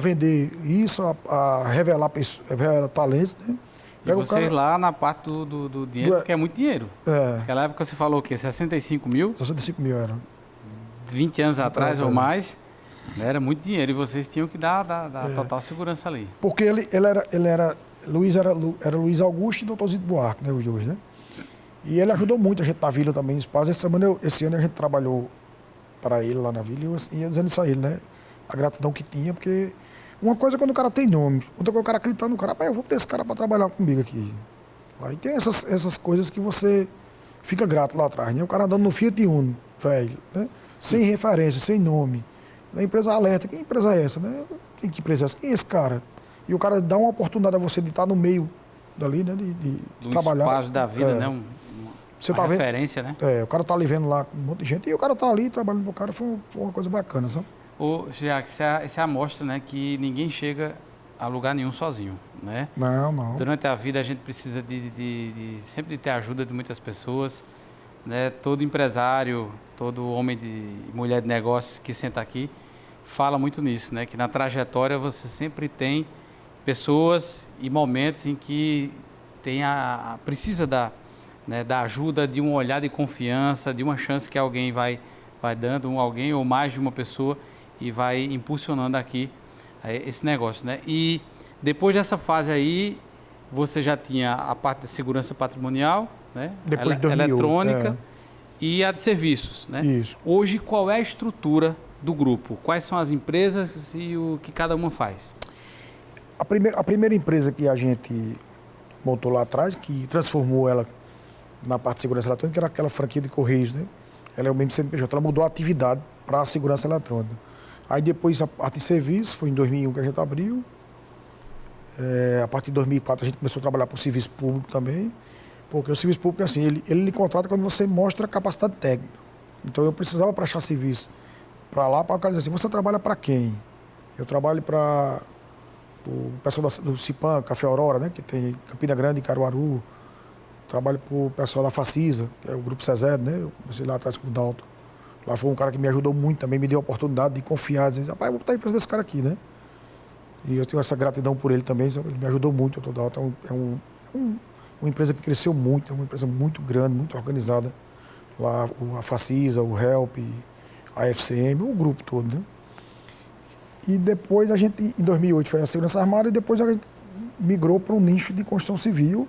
S2: vender isso, a revelar talentos, né?
S1: E vocês lá na parte do dinheiro, que é muito dinheiro. Naquela época você falou o quê? 65 mil?
S2: 65 mil era.
S1: 20 anos atrás ou mais, era muito dinheiro e vocês tinham que dar total segurança ali.
S2: Porque Luiz era Luiz Augusto e Dr. Zito Buarque, né, os dois, né? E ele ajudou muito a gente na vila também, no Espaço. Esse ano a gente trabalhou para ele lá na vila e eu dizendo isso a ele, né? A gratidão que tinha, porque uma coisa é quando o cara tem nome, outra coisa é o cara acreditar no cara, eu vou ter esse cara para trabalhar comigo aqui. Aí tem essas coisas que você fica grato lá atrás, né? O cara andando no Fiat Uno, velho, né? Sem referência, sem nome. A empresa alerta, que empresa é essa, né? Que empresa é essa? Quem é esse cara? E o cara dá uma oportunidade a você de estar no meio dali, né? De trabalhar.
S1: Espaço da vida, né?
S2: Você
S1: uma
S2: tá
S1: referência, né?
S2: O cara tá ali vendo lá com um monte de gente e o cara tá ali trabalhando pro cara, foi uma coisa bacana, sabe?
S1: Ô, Jacques, essa amostra, né? Que ninguém chega a lugar nenhum sozinho, né?
S2: Não.
S1: Durante a vida a gente precisa sempre de ter a ajuda de muitas pessoas, né? Todo empresário, todo homem e mulher de negócios que senta aqui fala muito nisso, né? Que na trajetória você sempre tem pessoas e momentos em que precisa da ajuda, de um olhar de confiança, de uma chance que alguém vai dando, alguém ou mais de uma pessoa e vai impulsionando aqui esse negócio, né? E depois dessa fase aí, você já tinha a parte de segurança patrimonial, né?
S2: Depois de 2008,
S1: eletrônica e a de serviços, né?
S2: Isso.
S1: Hoje, qual é a estrutura do grupo? Quais são as empresas e o que cada uma faz?
S2: A primeira empresa que a gente montou lá atrás, que transformou ela na parte de segurança eletrônica, era aquela franquia de Correios, né? Ela é o mesmo CNPJ, ela mudou a atividade para a segurança eletrônica. Aí depois a parte de serviço, foi em 2001 que a gente abriu. A partir de 2004 a gente começou a trabalhar para o serviço público também, porque o serviço público, assim, ele lhe contrata quando você mostra capacidade técnica. Então eu precisava prestar serviço para lá, para o cara dizer assim, você trabalha para quem? Eu trabalho para o pessoal do Cipan, Café Aurora, né, que tem Campina Grande e Caruaru. Trabalho para o pessoal da Facisa, que é o Grupo Cezed, né? Eu comecei lá atrás com o Dalton. Lá foi um cara que me ajudou muito também, me deu a oportunidade de confiar, dizer, rapaz, eu vou botar a empresa desse cara aqui, né? E eu tenho essa gratidão por ele também, ele me ajudou muito, o Dalton. Uma empresa que cresceu muito, é uma empresa muito grande, muito organizada. Lá a Facisa, o Help, a FCM, o grupo todo, né? E depois a gente, em 2008 foi a Segurança Armada e depois a gente migrou para um nicho de construção civil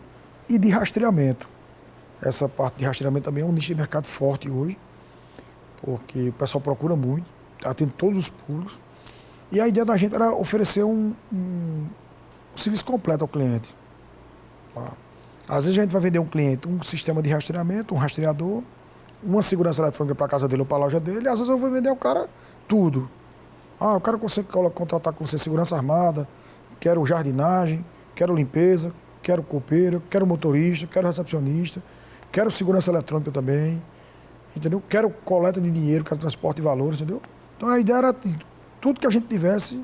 S2: e de rastreamento. Essa parte de rastreamento também é um nicho de mercado forte hoje, porque o pessoal procura muito, atende todos os públicos. E a ideia da gente era oferecer um serviço completo ao cliente. Tá? Às vezes a gente vai vender um cliente um sistema de rastreamento, um rastreador, uma segurança eletrônica para a casa dele ou para a loja dele, e às vezes eu vou vender ao cara tudo. Eu quero que você contratar com você segurança armada, quero jardinagem, quero limpeza, quero copeiro, quero motorista, quero recepcionista, quero segurança eletrônica também, entendeu? Quero coleta de dinheiro, quero transporte de valores, entendeu? Então a ideia era tudo que a gente tivesse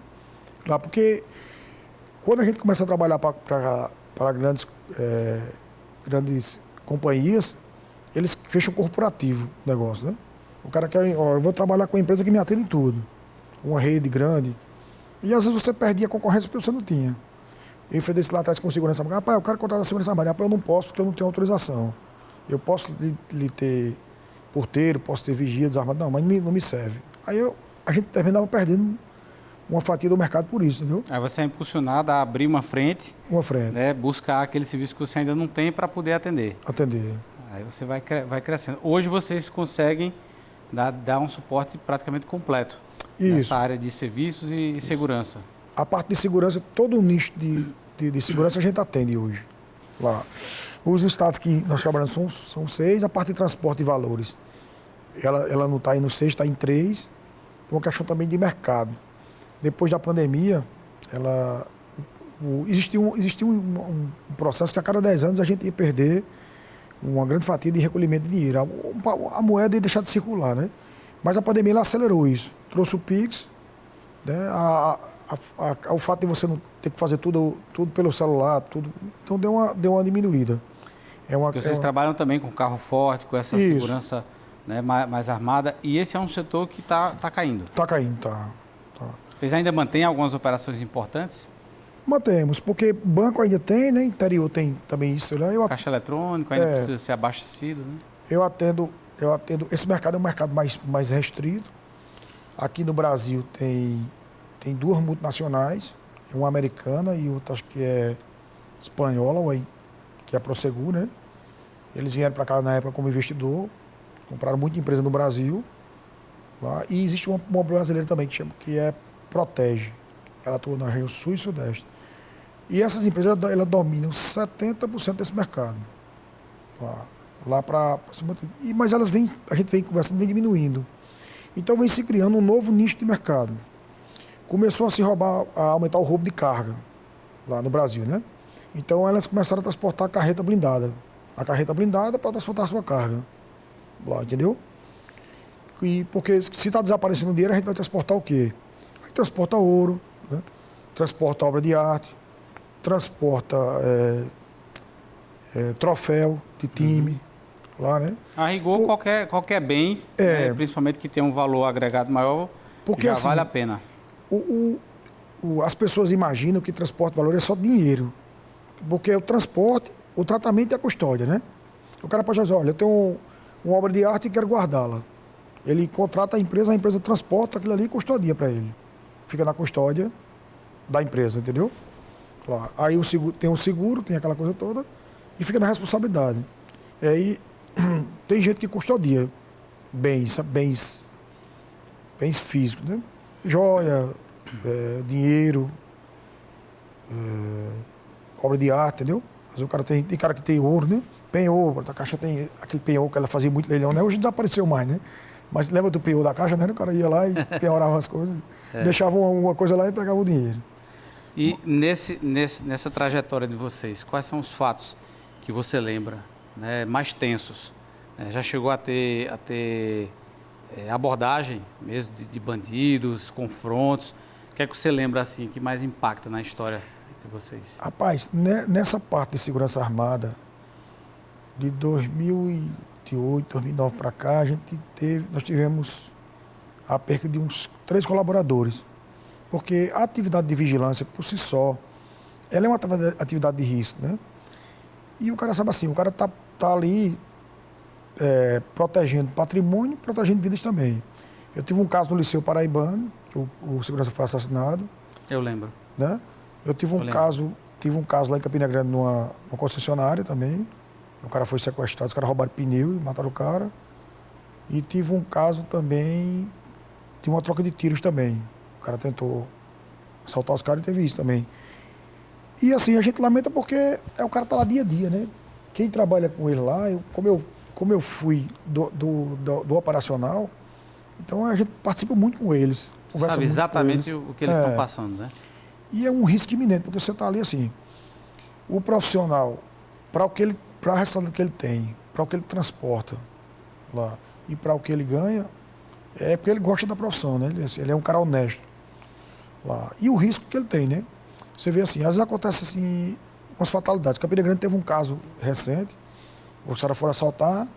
S2: lá, porque quando a gente começa a trabalhar para grandes companhias, eles fecham corporativo o negócio, né? O cara quer, eu vou trabalhar com uma empresa que me atende em tudo, uma rede grande, e às vezes você perdia a concorrência porque você não tinha. Eu enfrentei esse lá atrás com segurança armada. Rapaz, eu quero contratar a segurança armada. Rapaz, eu não posso porque eu não tenho autorização. Eu posso lhe ter porteiro, posso ter vigia desarmado. Não, mas não me serve. Aí a gente terminava perdendo uma fatia do mercado por isso, entendeu?
S1: Aí você é impulsionado a abrir uma frente.
S2: Uma frente.
S1: Né, buscar aquele serviço que você ainda não tem para poder atender.
S2: Atender.
S1: Aí você vai crescendo. Hoje vocês conseguem dar um suporte praticamente completo. Isso. Nessa área de serviços e segurança.
S2: A parte de segurança, todo o nicho de segurança a gente atende hoje. Lá. Os estados que nós trabalhamos são 6, a parte de transporte de valores. Ela não está aí no 6, está em 3, por uma questão também de mercado. Depois da pandemia, existiu um processo que a cada 10 anos a gente ia perder uma grande fatia de recolhimento de dinheiro. A moeda ia deixar de circular, né? Mas a pandemia ela acelerou isso. Trouxe o Pix, né? O fato de você não ter que fazer tudo pelo celular, tudo, então deu uma diminuída.
S1: Porque vocês trabalham também com carro forte, com essa segurança, né, mais armada, e esse é um setor que está caindo.
S2: Está caindo, tá.
S1: Vocês ainda mantêm algumas operações importantes?
S2: Mantemos, porque banco ainda tem, né? Interior tem também isso. Né?
S1: Caixa eletrônico ainda precisa ser abastecido, né?
S2: Eu atendo. Esse mercado é um mercado mais restrito. Aqui no Brasil tem 2 multinacionais, uma americana e outra acho que é espanhola, que é a Prosegur, né? Eles vieram para cá na época como investidor, compraram muita empresa no Brasil. Lá, e existe uma brasileira também que é Protege. Ela atua na região sul e sudeste. E essas empresas elas dominam 70% desse mercado. Lá para cima. Mas a gente vem conversando, vem diminuindo. Então vem se criando um novo nicho de mercado. Começou a aumentar o roubo de carga lá no Brasil, né? Então elas começaram a transportar a carreta blindada. A carreta blindada para transportar a sua carga. Lá, entendeu? E porque se está desaparecendo dinheiro, a gente vai transportar o quê? Aí transporta ouro, né? Transporta obra de arte, transporta troféu de time. Lá, né?
S1: A rigor, qualquer bem, né, principalmente que tem um valor agregado maior, porque, já assim, vale a pena.
S2: As pessoas imaginam que transporte de valor é só dinheiro. Porque o transporte, o tratamento e a custódia, né? O cara pode dizer, olha, eu tenho uma obra de arte e quero guardá-la. Ele contrata a empresa transporta aquilo ali e custodia para ele. Fica na custódia da empresa, entendeu? Lá. Aí tem o seguro, tem aquela coisa toda, e fica na responsabilidade. E aí tem gente que custodia bens bens físicos, né? Joia, dinheiro, obra de arte, entendeu? Mas o cara tem cara que tem ouro, né? Penhor, a Caixa tem aquele penhor que ela fazia muito leilão, né? Hoje desapareceu mais, né? Mas lembra do penhor da Caixa, né? O cara ia lá e penhorava as coisas, deixava uma coisa lá e pegava o dinheiro.
S1: E nessa trajetória de vocês, quais são os fatos que você lembra, né, mais tensos? Já chegou a ter abordagem mesmo de bandidos, confrontos? O que é que você lembra assim que mais impacta na história de vocês?
S2: Rapaz, nessa parte de segurança armada, de 2008, 2009 para cá, nós tivemos a perca de uns 3 colaboradores. Porque a atividade de vigilância, por si só, ela é uma atividade de risco, né? E o cara sabe assim, o cara tá ali protegendo patrimônio, protegendo vidas também. Eu tive um caso no Liceu Paraibano, que o segurança foi assassinado.
S1: Eu lembro.
S2: Né? Eu tive um caso lá em Campina Grande, numa concessionária também. O cara foi sequestrado, os caras roubaram pneu e mataram o cara. E tive um caso também de uma troca de tiros também. O cara tentou assaltar os caras e teve isso também. E assim, a gente lamenta porque o cara tá lá dia a dia, né? Quem trabalha com ele lá, como eu fui do operacional, então a gente participa muito com eles.
S1: Você sabe exatamente o que eles estão passando, né?
S2: E é um risco iminente, porque você está ali assim, o profissional, para a responsabilidade que ele tem, para o que ele transporta lá e para o que ele ganha, é porque ele gosta da profissão, né? Ele é um cara honesto lá. E o risco que ele tem, né? Você vê assim, às vezes acontece assim, umas fatalidades. Campina Grande teve um caso recente, os caras foram assaltar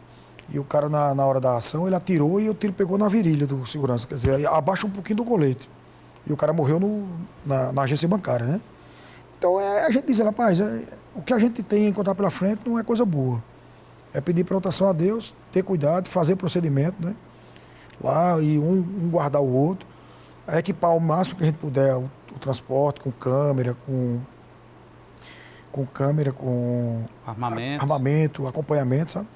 S2: e o cara na hora da ação, ele atirou e o tiro pegou na virilha do segurança, quer dizer, abaixo um pouquinho do colete. E o cara morreu na agência bancária, né? Então a gente diz, rapaz, o que a gente tem a encontrar pela frente não é coisa boa. É pedir proteção a Deus, ter cuidado, fazer procedimento, né? Lá e um guardar o outro, equipar o máximo que a gente puder o transporte, com câmera, com armamento, acompanhamento, sabe?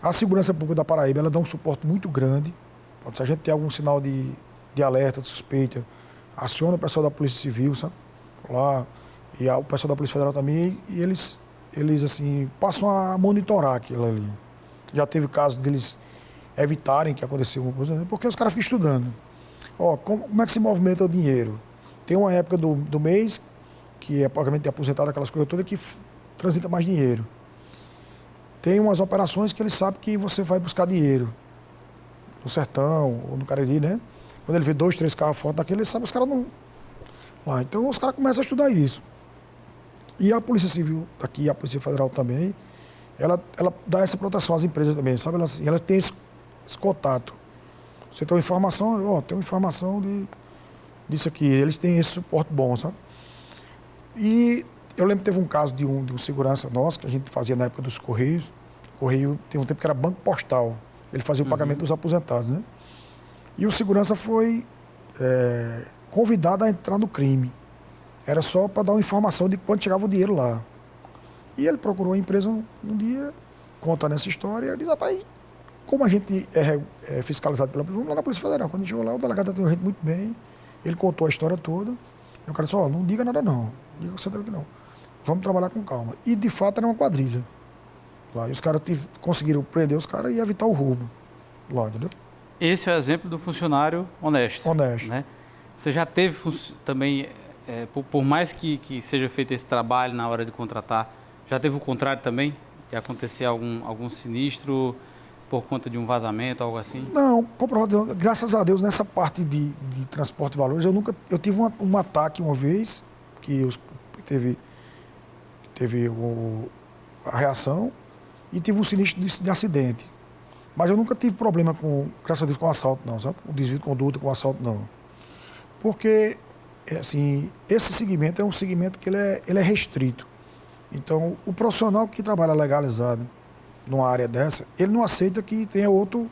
S2: A segurança pública da Paraíba, ela dá um suporte muito grande. Se a gente tem algum sinal de alerta, de suspeita, aciona o pessoal da Polícia Civil, sabe? Lá, e o pessoal da Polícia Federal também, e eles assim, passam a monitorar aquilo ali. Já teve casos deles evitarem que acontecesse alguma coisa, porque os caras ficam estudando. Como é que se movimenta o dinheiro? Tem uma época do mês, que é pagamento de aposentado, aquelas coisas todas, que transita mais dinheiro. Tem umas operações que ele sabe que você vai buscar dinheiro. No Sertão, ou no Cariri, né? Quando ele vê 2, 3 carros fortes daquele, ele sabe que os caras não... Lá. Então os caras começam a estudar isso. E a Polícia Civil aqui, a Polícia Federal também, ela dá essa proteção às empresas também, sabe? Elas têm esse contato. Você tem uma informação, tem uma informação disso aqui. Eles têm esse suporte bom, sabe? E eu lembro que teve um caso de um segurança nosso, que a gente fazia na época dos Correios. O Correio tem um tempo que era banco postal. Ele fazia o pagamento dos aposentados, né? E o segurança foi convidado a entrar no crime. Era só para dar uma informação de quanto chegava o dinheiro lá. E ele procurou a empresa um dia, contando essa história, e disse, rapaz, como a gente é fiscalizado pela polícia, vamos lá na Polícia Federal. Quando a gente chegou lá, o delegado atendeu a gente muito bem, ele contou a história toda, e o cara disse, não diga nada não, diga que você deve que não. Vamos trabalhar com calma. E de fato era uma quadrilha. Lá, e os caras conseguiram prender os caras e evitar o roubo. Lá, entendeu?
S1: Esse é o exemplo do funcionário honesto.
S2: Honesto.
S1: Né? Você já teve também, por mais que seja feito esse trabalho na hora de contratar, já teve o contrário também? De acontecer algum sinistro por conta de um vazamento, algo assim?
S2: Não, comprovado, graças a Deus, nessa parte de transporte de valores, eu tive um ataque uma vez, que teve a reação, e tive um sinistro de acidente. Mas eu nunca tive problema graças a Deus, com assalto, não, sabe? O desvio de conduta com assalto, não. Porque, assim, esse segmento é um segmento que ele é restrito. Então, o profissional que trabalha legalizado numa área dessa, ele não aceita que tenha outro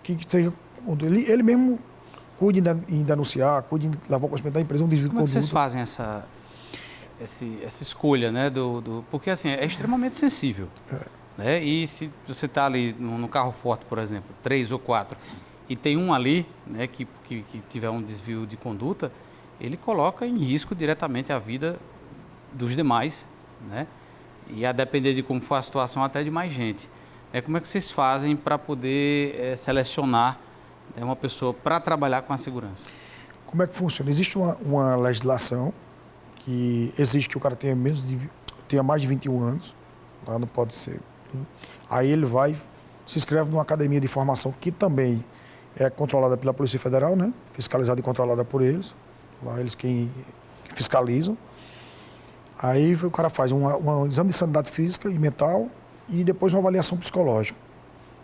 S2: que seja... Ele mesmo cuide em denunciar, cuide em levar o conhecimento da empresa, um desvio de conduta.
S1: Como é que vocês fazem essa escolha, né? Porque, assim, é extremamente sensível. Né? E se você está ali no carro forte, por exemplo, 3 ou 4, e tem um ali, né, que tiver um desvio de conduta, ele coloca em risco diretamente a vida dos demais, né? E a depender de como for a situação, até de mais gente. Como é que vocês fazem para poder selecionar, né, uma pessoa para trabalhar com a segurança?
S2: Como é que funciona? Existe uma legislação que exige que o cara tenha mais de 21 anos, lá não pode ser. Aí ele se inscreve numa academia de formação que também é controlada pela Polícia Federal, né? Fiscalizada e controlada por eles. Lá eles quem fiscalizam. Aí o cara faz um exame de sanidade física e mental e depois uma avaliação psicológica.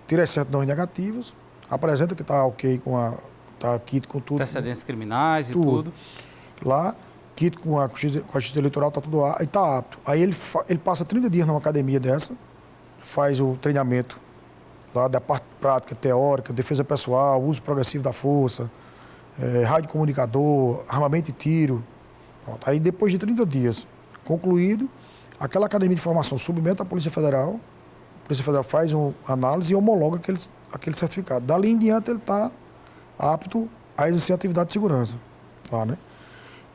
S2: Tira as certidões negativas, apresenta que está ok tá kit com tudo.
S1: Antecedentes criminais e tudo.
S2: Lá, kit com a justiça eleitoral, está tudo lá, e está apto. Aí ele passa 30 dias numa academia dessa, faz o treinamento lá da parte prática, teórica, defesa pessoal, uso progressivo da força, rádio comunicador, armamento e tiro. Pronto. Aí depois de 30 dias concluído, aquela academia de formação submete à Polícia Federal, a Polícia Federal faz uma análise e homologa aquele certificado. Dali em diante ele está apto a exercer atividade de segurança. Tá, né?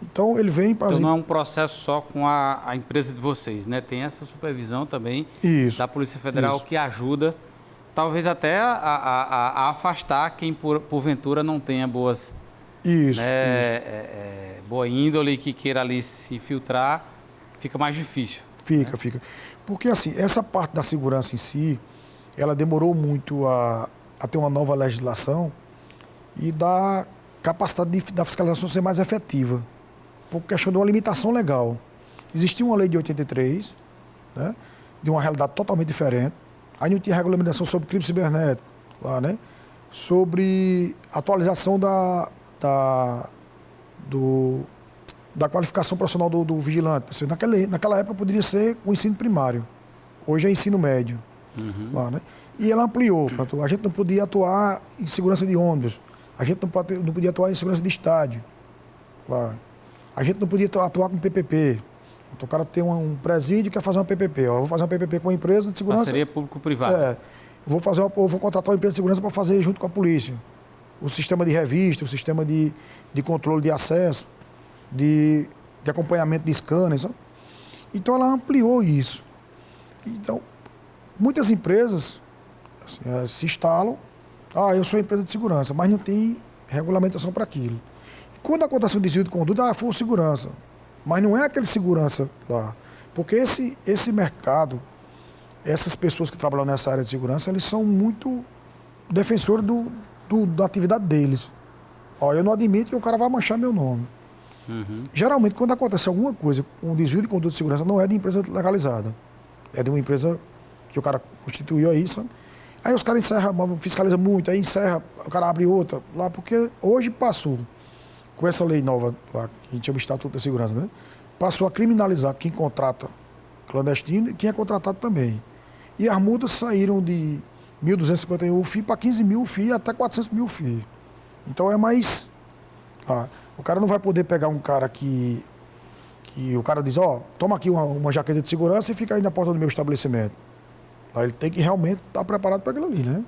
S2: Então ele vem para...
S1: Então não é um processo só com a empresa de vocês, né? Tem essa supervisão também da Polícia Federal que ajuda, talvez até a afastar quem porventura não tenha boas... boa índole, que queira ali se infiltrar, fica mais difícil.
S2: Fica. Porque assim, essa parte da segurança em si, ela demorou muito a ter uma nova legislação e da capacidade da fiscalização ser mais efetiva, por questão de uma limitação legal. Existia uma lei de 83, né, de uma realidade totalmente diferente. Aí não tinha regulamentação sobre crime cibernético, lá, né, sobre atualização da qualificação profissional do vigilante. Naquela época poderia ser o ensino primário, hoje é ensino médio. Lá, né? E ela ampliou. A gente não podia atuar em segurança de ônibus, a gente não podia atuar em segurança de estádio, lá. A gente não podia atuar com PPP. Então, o cara tem um presídio e quer fazer uma PPP. Eu vou fazer uma PPP com a empresa de segurança.
S1: Parceria público-privada.
S2: Eu vou contratar uma empresa de segurança para fazer junto com a polícia. O sistema de revista, o sistema de controle de acesso, de acompanhamento de scanners. Sabe? Então, ela ampliou isso. Então, muitas empresas assim, se instalam, eu sou empresa de segurança, mas não tem regulamentação para aquilo. Quando acontece um desvio de conduta, foi o segurança. Mas não é aquele segurança lá. Porque esse mercado, essas pessoas que trabalham nessa área de segurança, eles são muito defensores da atividade deles. Eu não admito que o cara vai manchar meu nome. Geralmente, quando acontece alguma coisa, um desvio de conduta de segurança não é de empresa legalizada. É de uma empresa que o cara constituiu aí, sabe? Aí os caras encerram, fiscalizam muito, aí encerra, o cara abre outra lá, porque hoje passou, com essa lei nova, lá, que a gente chama de Estatuto da Segurança, né? Passou a criminalizar quem contrata clandestino e quem é contratado também. E as multas saíram de 1.251 FII para 15 mil FII até 400 mil FII. Então é mais... o cara não vai poder pegar um cara que o cara diz, toma aqui uma jaqueta de segurança e fica aí na porta do meu estabelecimento. Aí ele tem que realmente estar preparado para aquilo ali, né?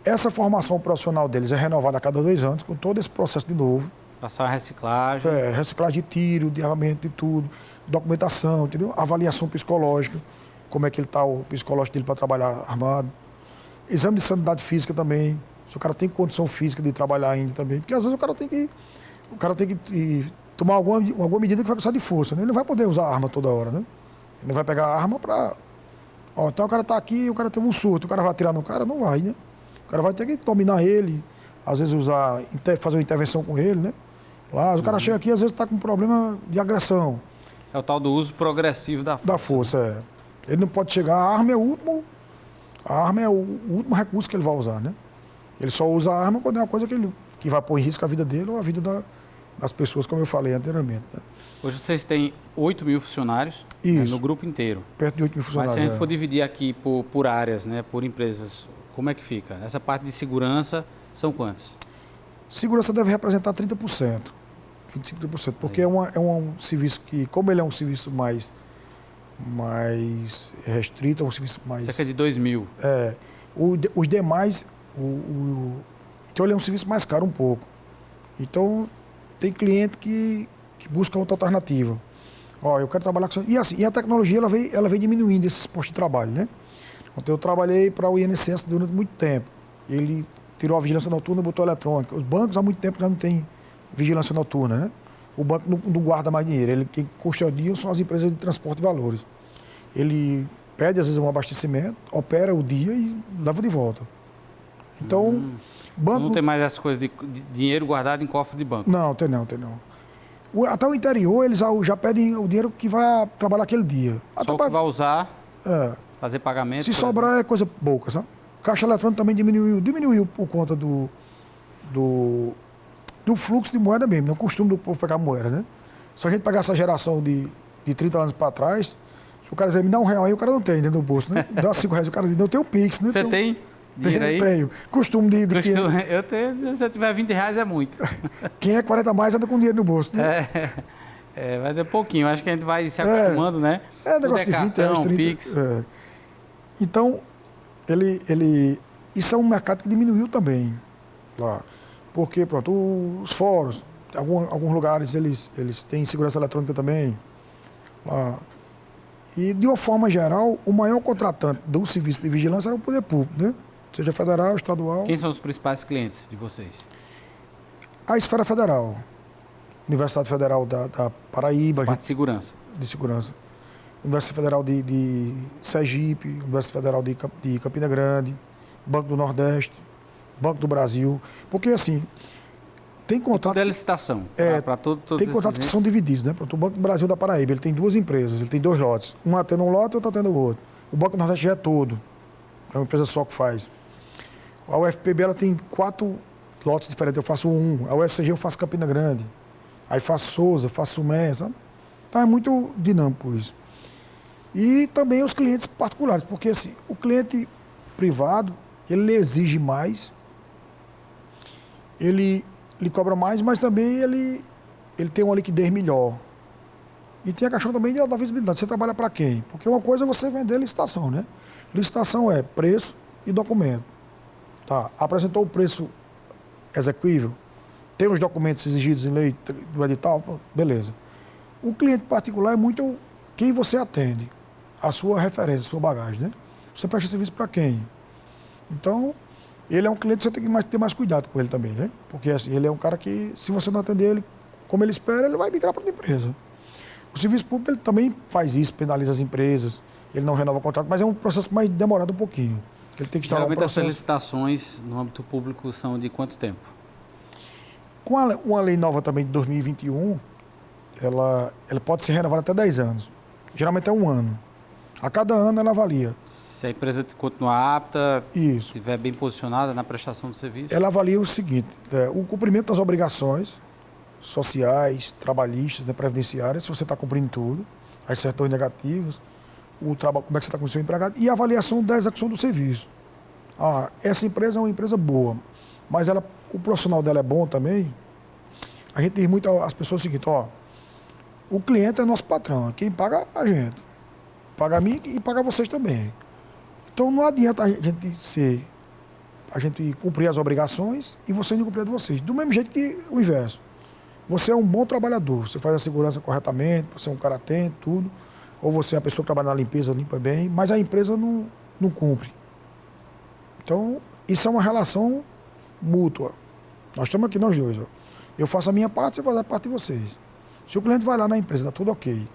S2: Essa formação profissional deles é renovada a cada 2 anos, com todo esse processo de novo.
S1: Passar a reciclagem.
S2: Reciclagem de tiro, de armamento, de tudo, documentação, entendeu? Avaliação psicológica, como é que ele está, o psicológico dele para trabalhar armado. Exame de sanidade física também, se o cara tem condição física de trabalhar ainda também, porque às vezes o cara tem que tomar alguma medida que vai precisar de força, né? Ele não vai poder usar a arma toda hora, né? Ele não vai pegar a arma para... então o cara está aqui, o cara teve um surto, o cara vai atirar no cara? Não vai, né? O cara vai ter que dominar ele, às vezes fazer uma intervenção com ele, né? Lá, o cara chega aqui, às vezes está com um problema de agressão.
S1: É o tal do uso progressivo da força.
S2: Da força, Ele não pode chegar, a arma é o último recurso que ele vai usar, né? Ele só usa a arma quando é uma coisa que vai pôr em risco a vida dele ou a vida das pessoas, como eu falei anteriormente. Né?
S1: Hoje vocês têm 8 mil funcionários, né, no grupo inteiro.
S2: Perto de 8 mil funcionários.
S1: Mas se a gente for dividir aqui por áreas, né, por empresas, como é que fica? Essa parte de segurança são quantos?
S2: Segurança deve representar 30%, 25%, porque é um serviço que, como ele é um serviço mais restrito, é um serviço mais...
S1: Cerca de 2 mil.
S2: Os demais, Então ele é um serviço mais caro um pouco. Então tem cliente que busca outra alternativa. Ó, eu quero trabalhar com... E assim, a tecnologia ela veio diminuindo esses postos de trabalho, né? Então eu trabalhei para o INSS durante muito tempo. Ele tirou a vigilância noturna e botou eletrônica. Os bancos há muito tempo já não tem vigilância noturna, né? O banco não guarda mais dinheiro. Quem custodia são as empresas de transporte de valores. Ele pede, às vezes, um abastecimento, opera o dia e leva de volta. Então, banco...
S1: Não tem mais essas coisas de dinheiro guardado em cofre de banco?
S2: Não, tem não. Até o interior, eles já pedem o dinheiro que vai trabalhar aquele dia.
S1: Só o que vai usar, fazer pagamento?
S2: Se sobrar é coisa pouca, sabe? Caixa eletrônica também diminuiu por conta do fluxo de moeda mesmo, não é costume do povo pegar moeda, né? Se a gente pegar essa geração de 30 anos para trás, se o cara dizer, me dá R$1 aí, o cara não tem dentro do bolso, né? Dá R$5, o cara diz, não, eu tenho Pix, né?
S1: Você tem dinheiro aí?
S2: Tenho. Costume de
S1: Eu tenho, se eu tiver R$20 é muito.
S2: Quem é 40 mais anda com dinheiro no bolso, né?
S1: Mas é pouquinho, acho que a gente vai se acostumando, né?
S2: Negócio de 20 reais, 30.
S1: Pix.
S2: Então, isso é um mercado que diminuiu também. Lá. Porque, pronto, os fóruns, alguns lugares eles têm segurança eletrônica também. Lá. E, de uma forma geral, o maior contratante do serviço de vigilância era o poder público, né? Seja federal, estadual.
S1: Quem são os principais clientes de vocês?
S2: A esfera federal. Universidade Federal da Paraíba.
S1: Parte de segurança.
S2: De segurança. Universidade Federal de Sergipe, Universidade Federal de Campina Grande, Banco do Nordeste, Banco do Brasil. Porque, assim, tem contratos...
S1: Da licitação, para todos
S2: tem contratos que são divididos, né? O Banco do Brasil da Paraíba, ele tem 2 empresas, ele tem 2 lotes. Um atende um lote e outro atende o outro. O Banco do Nordeste já é todo. É uma empresa só que faz. A UFPB, ela tem 4 lotes diferentes. Eu faço um. A UFCG eu faço Campina Grande. Aí faço Souza, faço Sumé, sabe? Então é muito dinâmico isso. E também os clientes particulares, porque assim, o cliente privado, ele exige mais, ele cobra mais, mas também ele tem uma liquidez melhor. E tem a questão também da visibilidade. Você trabalha para quem? Porque uma coisa é você vender licitação, né? Licitação é preço e documento. Tá? Apresentou o preço exequível, tem os documentos exigidos em lei do edital, beleza. O cliente particular é muito quem você atende, a sua referência, a sua bagagem, né? Você presta serviço para quem? Então, ele é um cliente que você tem que ter mais cuidado com ele também, né? Porque assim, ele é um cara que, se você não atender ele como ele espera, ele vai migrar para outra empresa. O serviço público ele também faz isso, penaliza as empresas, ele não renova o contrato, mas é um processo mais demorado um pouquinho. Ele tem que estar
S1: Geralmente essas licitações no âmbito público são de quanto tempo?
S2: Com uma lei nova também de 2021, ela pode ser renovada até 10 anos. Geralmente é 1 ano. A cada ano ela avalia.
S1: Se a empresa continuar apta,
S2: isso,
S1: estiver bem posicionada na prestação do serviço?
S2: Ela avalia o seguinte, o cumprimento das obrigações sociais, trabalhistas, né, previdenciárias, se você está cumprindo tudo, as certidões negativas, como é que você está com o seu empregado, e a avaliação da execução do serviço. Essa empresa é uma empresa boa, mas o profissional dela é bom também. A gente diz muito às pessoas o seguinte, o cliente é nosso patrão, quem paga a gente. Paga a mim e paga vocês também. Então não adianta a gente cumprir as obrigações e vocês não cumprir as de vocês. Do mesmo jeito que o inverso. Você é um bom trabalhador, você faz a segurança corretamente, você é um cara atento, tudo. Ou você é a pessoa que trabalha na limpeza, limpa bem, mas a empresa não cumpre. Então, isso é uma relação mútua. Nós estamos aqui nós dois. Eu faço a minha parte, você faz a parte de vocês. Se o cliente vai lá na empresa, está tudo ok,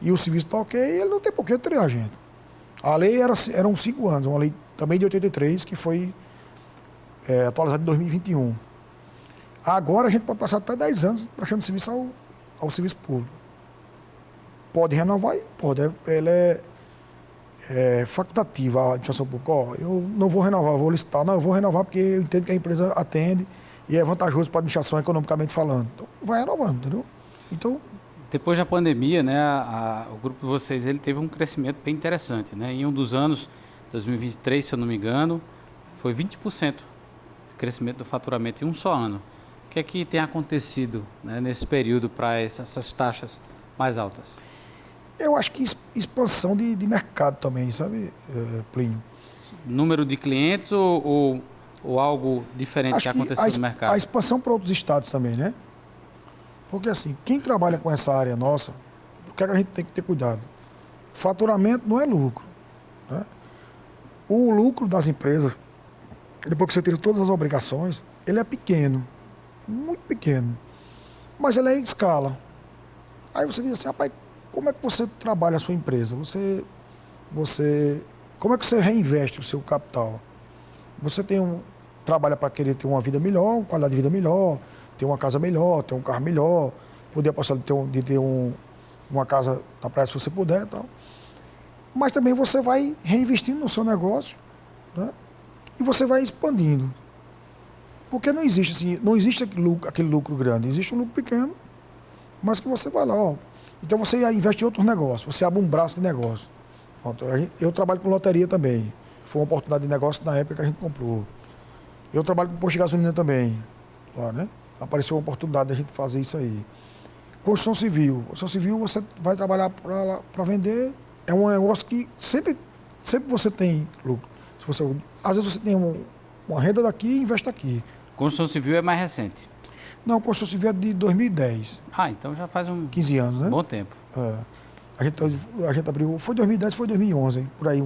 S2: e o serviço está ok, ele não tem por que ter a gente. A lei eram 5 anos, uma lei também de 83, que foi atualizada em 2021. Agora a gente pode passar até 10 anos prestando serviço ao serviço público. Pode renovar? Pode. Ela é facultativa, a administração pública. Eu não vou renovar, vou licitar. Não, eu vou renovar porque eu entendo que a empresa atende e é vantajoso para a administração economicamente falando. Então, vai renovando, entendeu? Então,
S1: depois da pandemia, né, o grupo de vocês ele teve um crescimento bem interessante, né? Em um dos anos, 2023, se eu não me engano, foi 20% de crescimento do faturamento em um só ano. O que é que tem acontecido, né, nesse período para essas taxas mais altas?
S2: Eu acho que expansão de mercado também, sabe, Plínio?
S1: Número de clientes ou ou algo diferente
S2: Acho
S1: que aconteceu no mercado?
S2: A expansão para outros estados também, né? Porque assim, quem trabalha com essa área nossa, o que é que a gente tem que ter cuidado? Faturamento não é lucro, né? O lucro das empresas, depois que você tira todas as obrigações, ele é pequeno, muito pequeno, mas ele é em escala. Aí você diz assim, rapaz, como é que você trabalha a sua empresa? Como é que você reinveste o seu capital? Você trabalha para querer ter uma vida melhor, uma qualidade de vida melhor, ter uma casa melhor, ter um carro melhor, poder apostar de ter uma casa na praia se você puder e tal. Mas também você vai reinvestindo no seu negócio, né? E você vai expandindo. Porque não existe assim, não existe aquele lucro grande, existe um lucro pequeno, mas que você vai lá, ó. Então você investe em outros negócios, você abre um braço de negócio. Pronto, eu trabalho com loteria também. Foi uma oportunidade de negócio na época que a gente comprou. Eu trabalho com posto de gasolina também. Lá, né? Apareceu uma oportunidade de a gente fazer isso aí. Construção civil. Construção civil você vai trabalhar para vender. É um negócio que sempre você tem lucro. Às vezes você tem uma renda daqui e investe aqui.
S1: Construção civil é mais recente.
S2: Não, construção civil é de 2010.
S1: Ah, então já faz
S2: 15 anos, né?
S1: Bom tempo.
S2: É. A gente abriu, foi 2010, foi 2011, por aí,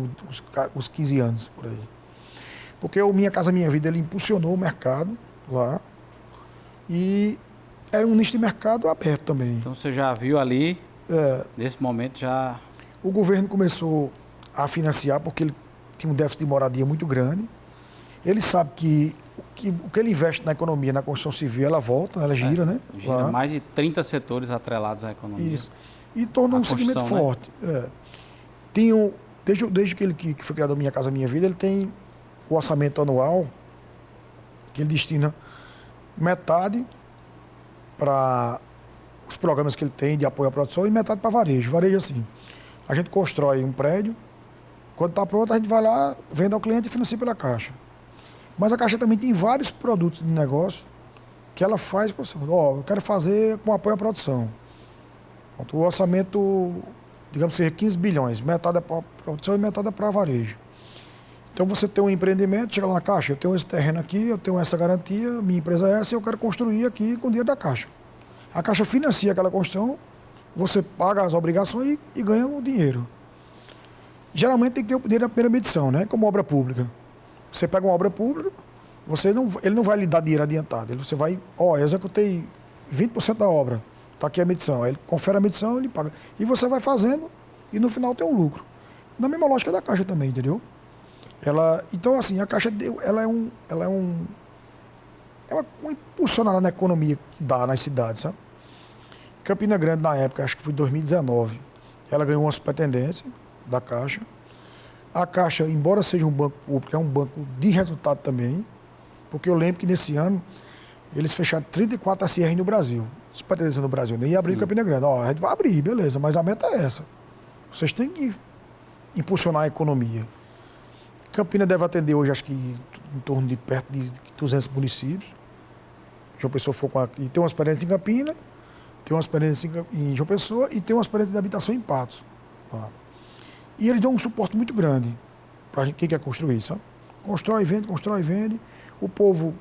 S2: uns 15 anos, por aí. Porque o Minha Casa Minha Vida, ele impulsionou o mercado lá e era um nicho de mercado aberto também.
S1: Então você já viu ali, nesse momento já...
S2: O governo começou a financiar porque ele tinha um déficit de moradia muito grande. Ele sabe que o que ele investe na economia, na construção civil, ela volta, ela gira, né?
S1: Gira
S2: lá.
S1: mais de 30 setores atrelados à economia.
S2: Isso. E tornou um segmento forte. Né? Desde que foi criado a Minha Casa Minha Vida, ele tem o orçamento anual que ele destina metade para os programas que ele tem de apoio à produção e metade para varejo. Varejo assim, a gente constrói um prédio, quando está pronto a gente vai lá, vende ao cliente e financia pela Caixa. Mas a Caixa também tem vários produtos de negócio que ela faz para você. Eu quero fazer com apoio à produção. O orçamento, digamos, seja 15 bilhões, metade é para produção e metade é para varejo. Então você tem um empreendimento, chega lá na Caixa, eu tenho esse terreno aqui, eu tenho essa garantia, minha empresa é essa e eu quero construir aqui com o dinheiro da Caixa. A Caixa financia aquela construção, você paga as obrigações e ganha o dinheiro. Geralmente tem que ter o dinheiro da primeira medição, né? Como obra pública. Você pega uma obra pública, ele não vai lhe dar dinheiro adiantado. Você vai, eu executei 20% da obra. Está aqui a medição. Aí ele confere a medição, ele paga. E você vai fazendo e no final tem um lucro. Na mesma lógica da Caixa também, entendeu? Então, assim, a Caixa ela é uma impulsionada na economia que dá nas cidades, sabe? Campina Grande, na época, acho que foi 2019, ela ganhou uma superintendência da Caixa. A Caixa, embora seja um banco público, é um banco de resultado também, porque eu lembro que nesse ano eles fecharam 34 ACR no Brasil. Superintendência no Brasil, nem abriu Campina Grande. A gente vai abrir, beleza, mas a meta é essa. Vocês têm que impulsionar a economia. Campina deve atender hoje, acho que em torno de perto de 200 municípios. João Pessoa e tem uma experiência em Campina, tem uma experiência em João Pessoa e tem uma experiência de habitação em Patos. E eles dão um suporte muito grande para quem quer construir, sabe? Constrói e vende. O povo,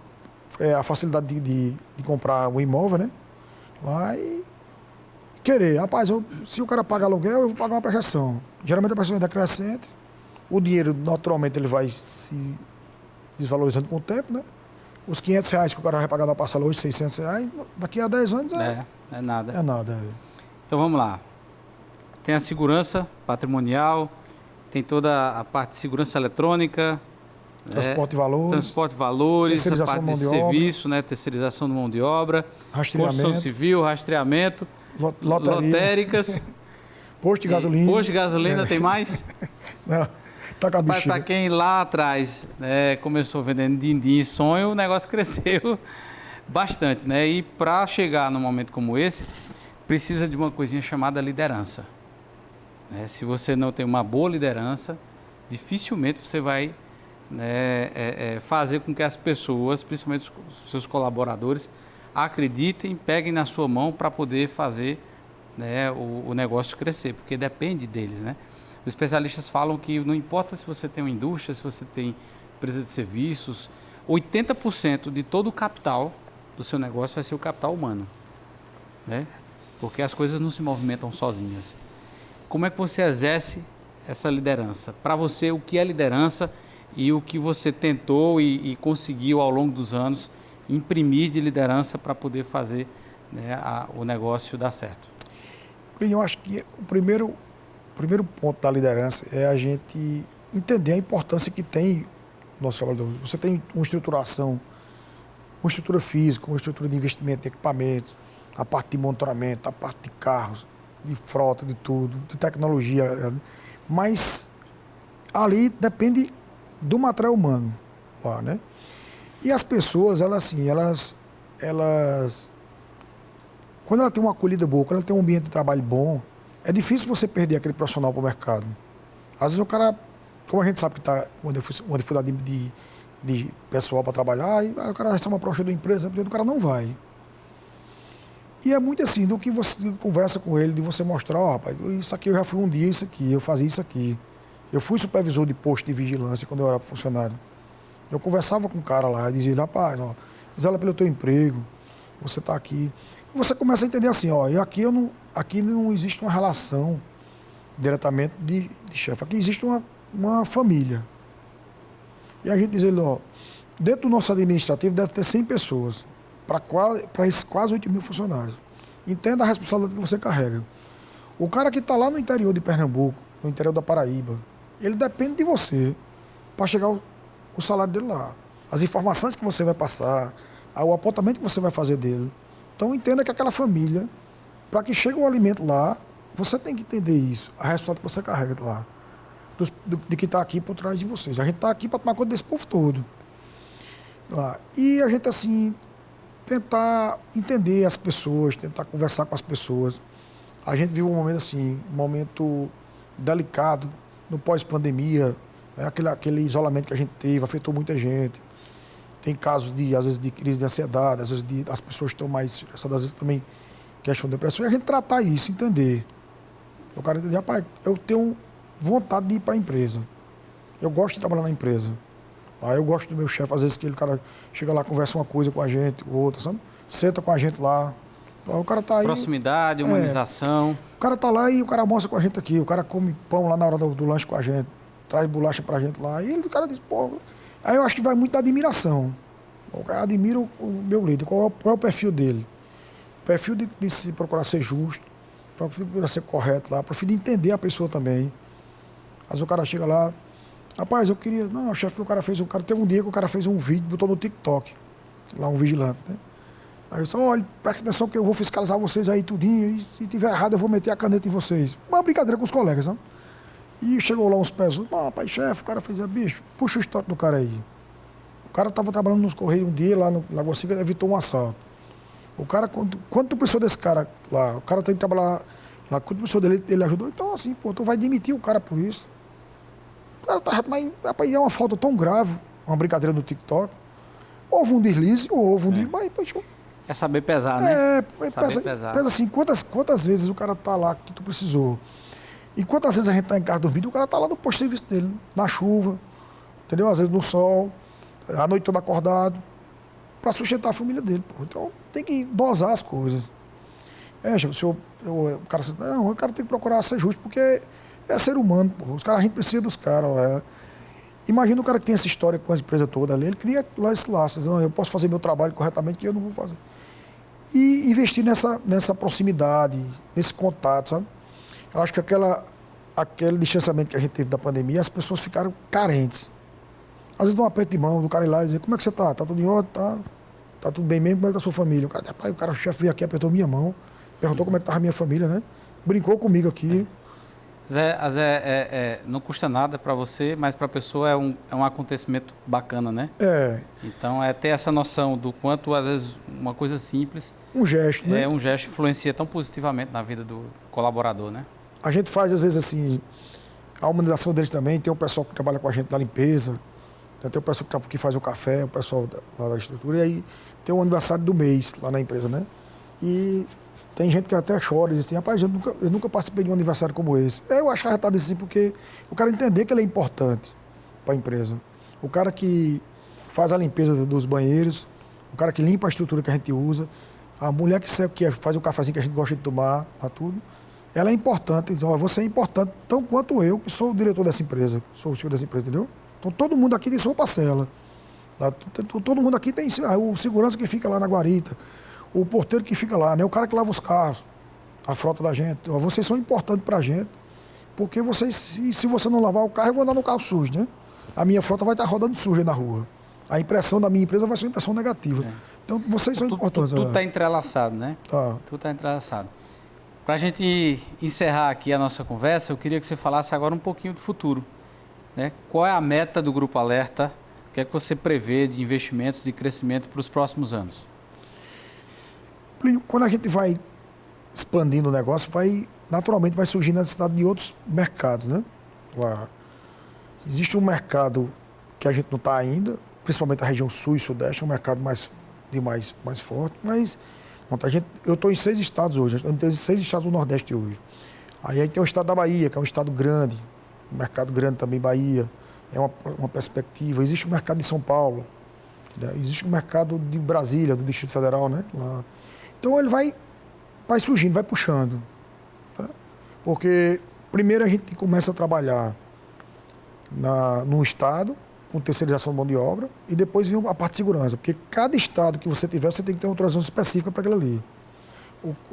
S2: a facilidade de comprar o imóvel, né? Lá e querer. Rapaz, se o cara paga aluguel, eu vou pagar uma prestação. Geralmente a prestação é decrescente. O dinheiro, naturalmente, ele vai se desvalorizando com o tempo, né? Os R$500 que o cara vai pagar na parcela hoje, R$600, daqui a 10 anos
S1: é nada.
S2: É nada.
S1: Então vamos lá. Tem a segurança patrimonial, tem toda a parte de segurança eletrônica,
S2: transporte de valores,
S1: a parte de serviço, né? Terceirização de mão de obra, construção civil, rastreamento, lotéricas,
S2: posto de gasolina.
S1: Posto de gasolina tem mais?
S2: Não, tá com a bexiga.
S1: Para quem lá atrás começou vendendo din-din e sonho, o negócio cresceu bastante, né? E para chegar num momento como esse, precisa de uma coisinha chamada liderança. Se você não tem uma boa liderança, dificilmente você vai fazer com que as pessoas, principalmente os seus colaboradores, acreditem, peguem na sua mão para poder fazer o negócio crescer, porque depende deles, né? Os especialistas falam que não importa se você tem uma indústria, se você tem empresa de serviços 80% de todo o capital do seu negócio vai ser o capital humano, né? Porque as coisas não se movimentam sozinhas. Como é que você exerce essa liderança? Para você, o que é liderança e o que você tentou e conseguiu ao longo dos anos imprimir de liderança para poder fazer, né, o negócio dar certo?
S2: Bem, eu acho que o primeiro ponto da liderança é a gente entender a importância que tem o nosso trabalhador. Você tem uma estruturação, uma estrutura física, uma estrutura de investimento, de equipamentos, a parte de monitoramento, a parte de carros, de frota, de tudo, de tecnologia. Mas ali depende do material humano lá, né? E as pessoas, elas quando ela tem uma acolhida boa, quando ela tem um ambiente de trabalho bom, é difícil você perder aquele profissional para o mercado. Às vezes o cara, como a gente sabe que está uma dificuldade de pessoal para trabalhar, aí o cara recebe uma proposta da empresa, o cara não vai. E é muito assim, do que você conversa com ele, de você mostrar, ó, rapaz, isso aqui eu já fui um dia, isso aqui, eu fazia isso aqui. Eu fui supervisor de posto de vigilância quando eu era funcionário. Eu conversava com o cara lá e dizia, rapaz, ó, zela pelo teu emprego, você está aqui. E você começa a entender assim, ó, e aqui não existe uma relação diretamente de chefe, aqui existe uma família. E a gente diz, ó, dentro do nosso administrativo deve ter 100 pessoas, para esses quase 8 mil funcionários. Entenda a responsabilidade que você carrega. O cara que está lá no interior de Pernambuco, no interior da Paraíba, ele depende de você para chegar o salário dele lá. As informações que você vai passar, o apontamento que você vai fazer dele. Então entenda que aquela família, para que chegue o alimento lá, você tem que entender isso, a responsabilidade que você carrega lá, de que está aqui por trás de vocês. A gente está aqui para tomar conta desse povo todo. Lá. E a gente, assim, tentar entender as pessoas, tentar conversar com as pessoas. A gente vive um momento assim, um momento delicado, no pós-pandemia, né? Aquele isolamento que a gente teve, afetou muita gente. Tem casos, às vezes, de crise de ansiedade, às vezes as pessoas estão mais estressadas, às vezes também questão de depressão. E a gente tratar isso, entender. O cara entender, rapaz, eu tenho vontade de ir para a empresa. Eu gosto de trabalhar na empresa. Eu gosto do meu chefe, às vezes que o cara chega lá, conversa uma coisa com a gente, outra, sabe? Senta com a gente lá. O cara tá aí.
S1: Proximidade, humanização.
S2: O cara tá lá e o cara almoça com a gente aqui. O cara come pão lá na hora do lanche com a gente. Traz bolacha pra gente lá. E o cara diz, pô. Aí eu acho que vai muito da admiração. O cara admira o meu líder. Qual é o perfil dele? O perfil de se procurar ser justo, procurar ser correto lá, perfil de entender a pessoa também. Às vezes o cara chega lá, rapaz, eu queria. Não, o chefe do cara fez. Teve um dia que o cara fez um vídeo, botou no TikTok. Lá um vigilante, né? Aí eu disse, olha, presta atenção que eu vou fiscalizar vocês aí tudinho, e se tiver errado eu vou meter a caneta em vocês. Uma brincadeira com os colegas, né? E chegou lá uns pés, rapaz, chefe, o cara fez, bicho, puxa o histórico do cara aí. O cara estava trabalhando nos Correios um dia lá no Lagoa Seca, evitou um assalto. O cara, quando tu precisou desse cara lá, o cara tem que trabalhar lá, quando tu precisou dele, ele ajudou. Então assim, pô, tu vai demitir o cara por isso. O cara tá, mas rapaz, é uma falta tão grave, uma brincadeira no TikTok. Houve um deslize, ou houve um deslize, mas poxa,
S1: é saber pesar, né?
S2: Saber pesar. Pesa assim, quantas vezes o cara tá lá que tu precisou. E quantas vezes a gente tá em casa dormindo, o cara tá lá no posto de serviço dele, na chuva, entendeu? Às vezes no sol, a noite toda acordado, para sustentar a família dele, pô. Então tem que dosar as coisas. O cara diz, não, o cara tem que procurar ser justo, porque é ser humano, pô. A gente precisa dos caras lá. Imagina o cara que tem essa história com a empresa toda ali, ele cria lá esse laço, não, eu posso fazer meu trabalho corretamente, que eu não vou fazer. E investir nessa proximidade, nesse contato, sabe? Eu acho que aquele distanciamento que a gente teve da pandemia, as pessoas ficaram carentes. Às vezes dá um aperto de mão do cara ir lá e dizer, como é que você tá? Tá tudo em ordem? Tá tudo bem mesmo? Como é que tá a sua família? O chefe veio aqui, apertou minha mão, perguntou como é que tava a minha família, né? Brincou comigo aqui.
S1: Zé, não custa nada para você, mas para a pessoa é um acontecimento bacana, né? Então, ter essa noção do quanto, às vezes, uma coisa simples...
S2: Um gesto, né?
S1: Um gesto influencia tão positivamente na vida do colaborador, né?
S2: A gente faz, às vezes, assim, a humanização deles também. Tem o pessoal que trabalha com a gente na limpeza, tem o pessoal que faz o café, o pessoal lá da estrutura. E aí tem o aniversário do mês lá na empresa, né? E... tem gente que até chora e diz assim, rapaz, eu nunca participei de um aniversário como esse. Eu acho arretado assim, porque o cara entender que ele é importante para a empresa. O cara que faz a limpeza dos banheiros, o cara que limpa a estrutura que a gente usa, a mulher que faz o cafezinho que a gente gosta de tomar, tá tudo. Ela é importante, então você é importante tão quanto eu, que sou o diretor dessa empresa, sou o senhor dessa empresa, entendeu? Então todo mundo aqui tem sua parcela. Tá? Todo mundo aqui tem o segurança que fica lá na guarita, o porteiro que fica lá, né? O cara que lava os carros, a frota da gente. Vocês são importantes pra gente, porque vocês, se você não lavar o carro, eu vou andar no carro sujo, né? A minha frota vai estar rodando suja na rua. A impressão da minha empresa vai ser uma impressão negativa. Então vocês são importantes.
S1: Tudo está entrelaçado, né?
S2: Tá.
S1: Tudo está entrelaçado. Para a gente encerrar aqui a nossa conversa, eu queria que você falasse agora um pouquinho do futuro, né? Qual é a meta do Grupo Alerta? O que é que você prevê de investimentos, de crescimento para os próximos anos?
S2: Quando a gente vai expandindo o negócio, naturalmente vai surgindo a necessidade de outros mercados, né? Existe um mercado que a gente não está ainda, principalmente a região sul e sudeste, é um mercado mais forte, mas eu estou em 6 estados hoje, eu tenho 6 estados do Nordeste hoje. Aí tem o estado da Bahia, que é um estado grande, um mercado grande também, Bahia, é uma perspectiva. Existe o mercado de São Paulo, né? Existe o mercado de Brasília, do Distrito Federal, né? Lá. Então ele vai surgindo, vai puxando. Tá? Porque primeiro a gente começa a trabalhar no estado, com terceirização de mão de obra, e depois vem a parte de segurança, porque cada estado que você tiver, você tem que ter uma autorização específica para aquilo ali.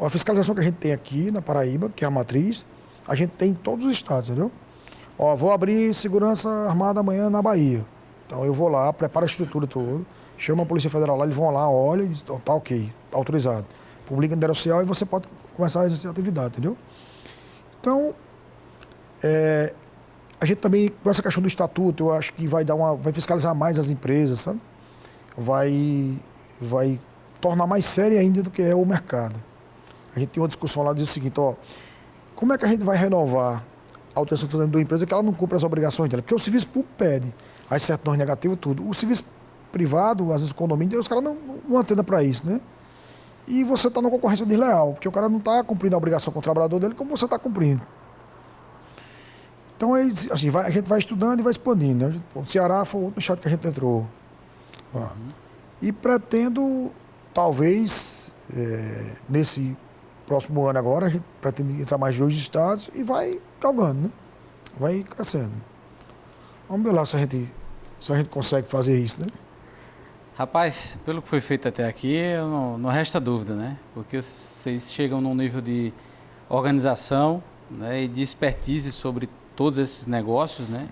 S2: A fiscalização que a gente tem aqui na Paraíba, que é a matriz, a gente tem em todos os estados, entendeu? Vou abrir segurança armada amanhã na Bahia. Então eu vou lá, preparo a estrutura toda, chamo a Polícia Federal lá, eles vão lá, olham e dizem, tá ok, tá autorizado. Publica no Diário Oficial e você pode começar a exercer a atividade, entendeu? Então, a gente também, com essa questão do estatuto, eu acho que vai fiscalizar mais as empresas, sabe? Vai tornar mais séria ainda do que é o mercado. A gente tem uma discussão lá, diz o seguinte, como é que a gente vai renovar a autorização da empresa que ela não cumpre as obrigações dela? Porque o serviço público pede as certidões negativas, tudo. O serviço privado, às vezes o condomínio, os caras não atendem para isso, né? E você está numa concorrência desleal, porque o cara não está cumprindo a obrigação com o trabalhador dele como você está cumprindo. Então, assim, a gente vai estudando e vai expandindo. Né? O Ceará foi o outro estado que a gente entrou. E pretendo, talvez, nesse próximo ano agora, a gente pretende entrar mais 2 estados e vai galgando, né? Vai crescendo. Vamos ver lá se a gente consegue fazer isso, né?
S1: Rapaz, pelo que foi feito até aqui, não resta dúvida, né? Porque vocês chegam num nível de organização, né, e de expertise sobre todos esses negócios, né,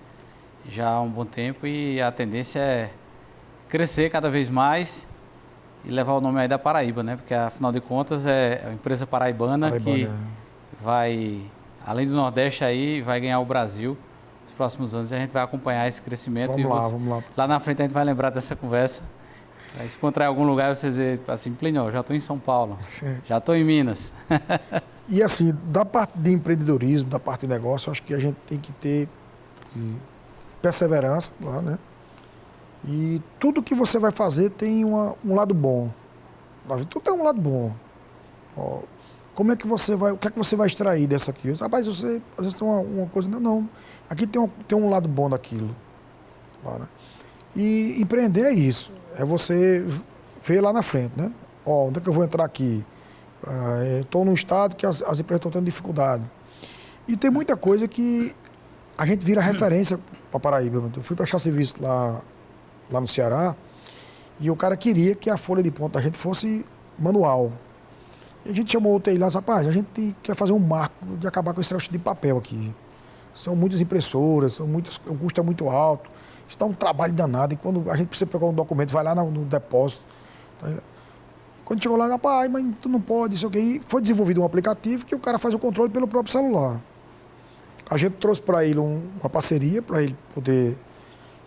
S1: já há um bom tempo, e a tendência é crescer cada vez mais e levar o nome aí da Paraíba, né? Porque afinal de contas é uma empresa paraibana que vai, além do Nordeste aí, vai ganhar o Brasil nos próximos anos, e a gente vai acompanhar esse crescimento.
S2: Vamos lá.
S1: Lá na frente a gente vai lembrar dessa conversa. Aí, se encontrar em algum lugar, você dizer assim, Plínio, já estou em São Paulo, já estou em Minas.
S2: E assim, da parte de empreendedorismo, da parte de negócio, acho que a gente tem que ter perseverança lá, né? E tudo que você vai fazer tem um lado bom. Tudo tem um lado bom. Como é que você vai, o que é que você vai extrair dessa aqui? Rapaz, você às vezes tem uma coisa, não. Aqui tem um lado bom daquilo. Lá, né? E empreender é isso. É você ver lá na frente, né? Onde é que eu vou entrar aqui? Estou num estado que as empresas estão tendo dificuldade. E tem muita coisa que a gente vira referência para Paraíba. Eu fui prestar serviço lá no Ceará e o cara queria que a folha de ponta da gente fosse manual. E a gente chamou o TI lá e disse, rapaz, a gente quer fazer um marco de acabar com esse resto de papel aqui. São muitas impressoras, o custo é muito alto. Isso dá um trabalho danado. E quando a gente precisa pegar um documento, vai lá no depósito. Tá? Quando chegou lá, rapaz, mas tu não pode, isso aqui. E foi desenvolvido um aplicativo que o cara faz o controle pelo próprio celular. A gente trouxe para ele uma parceria, para ele poder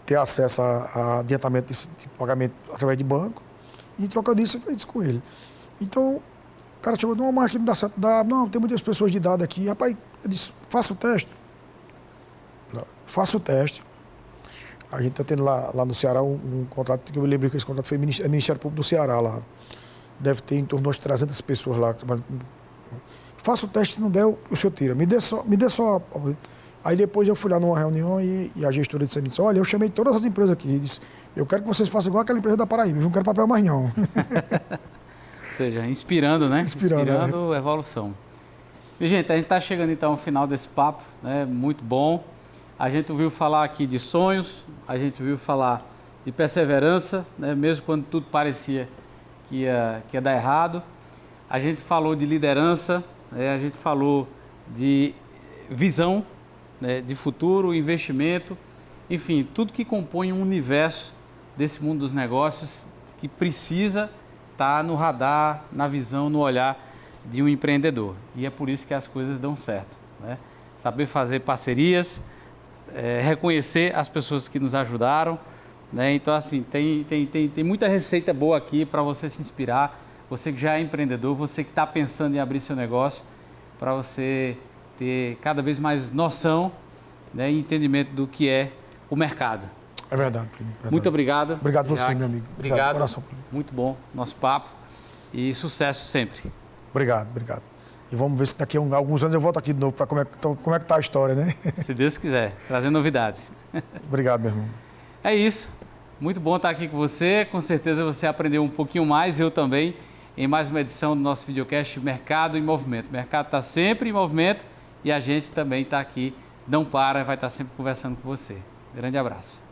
S2: ter acesso a adiantamento de pagamento através de banco. E em troca disso, eu fiz isso com ele. Então, o cara chegou, não, mas aqui não dá certo. Não, tem muitas pessoas de idade aqui. Rapaz, eu disse, faça o teste. Faça o teste. A gente está tendo lá no Ceará um contrato, que eu me lembrei que esse contrato foi Ministério Público do Ceará lá. Deve ter em torno de 300 pessoas lá. Faça o teste, se não der, o senhor tira. Me dê só. Aí depois eu fui lá numa reunião e a gestora disse, olha, eu chamei todas as empresas aqui. Disse, Eu quero que vocês façam igual aquela empresa da Paraíba, eu não quero papel mais não.
S1: Ou seja, inspirando, né? Inspirando evolução. E, gente, a gente está chegando então ao final desse papo, né? Muito bom. A gente ouviu falar aqui de sonhos, a gente ouviu falar de perseverança, né? Mesmo quando tudo parecia que ia dar errado. A gente falou de liderança, né? A gente falou de visão, né? De futuro, investimento, enfim, tudo que compõe um universo desse mundo dos negócios que precisa estar no radar, na visão, no olhar de um empreendedor. E é por isso que as coisas dão certo, né? Saber fazer parcerias, reconhecer as pessoas que nos ajudaram, né? Então, assim, tem muita receita boa aqui para você se inspirar, você que já é empreendedor, você que está pensando em abrir seu negócio, para você ter cada vez mais noção, né, e entendimento do que é o mercado.
S2: É verdade, primo. Verdade.
S1: Muito obrigado.
S2: Obrigado você, meu amigo.
S1: Obrigado.
S2: Coração, primo.
S1: Muito bom nosso papo e sucesso sempre.
S2: Obrigado. E vamos ver se daqui a alguns anos eu volto aqui de novo para como é que tá a história, né?
S1: Se Deus quiser, trazendo novidades.
S2: Obrigado, meu irmão.
S1: É isso. Muito bom estar aqui com você. Com certeza você aprendeu um pouquinho mais, eu também, em mais uma edição do nosso videocast Mercado em Movimento. O mercado está sempre em movimento e a gente também está aqui, não para, vai estar sempre conversando com você. Grande abraço.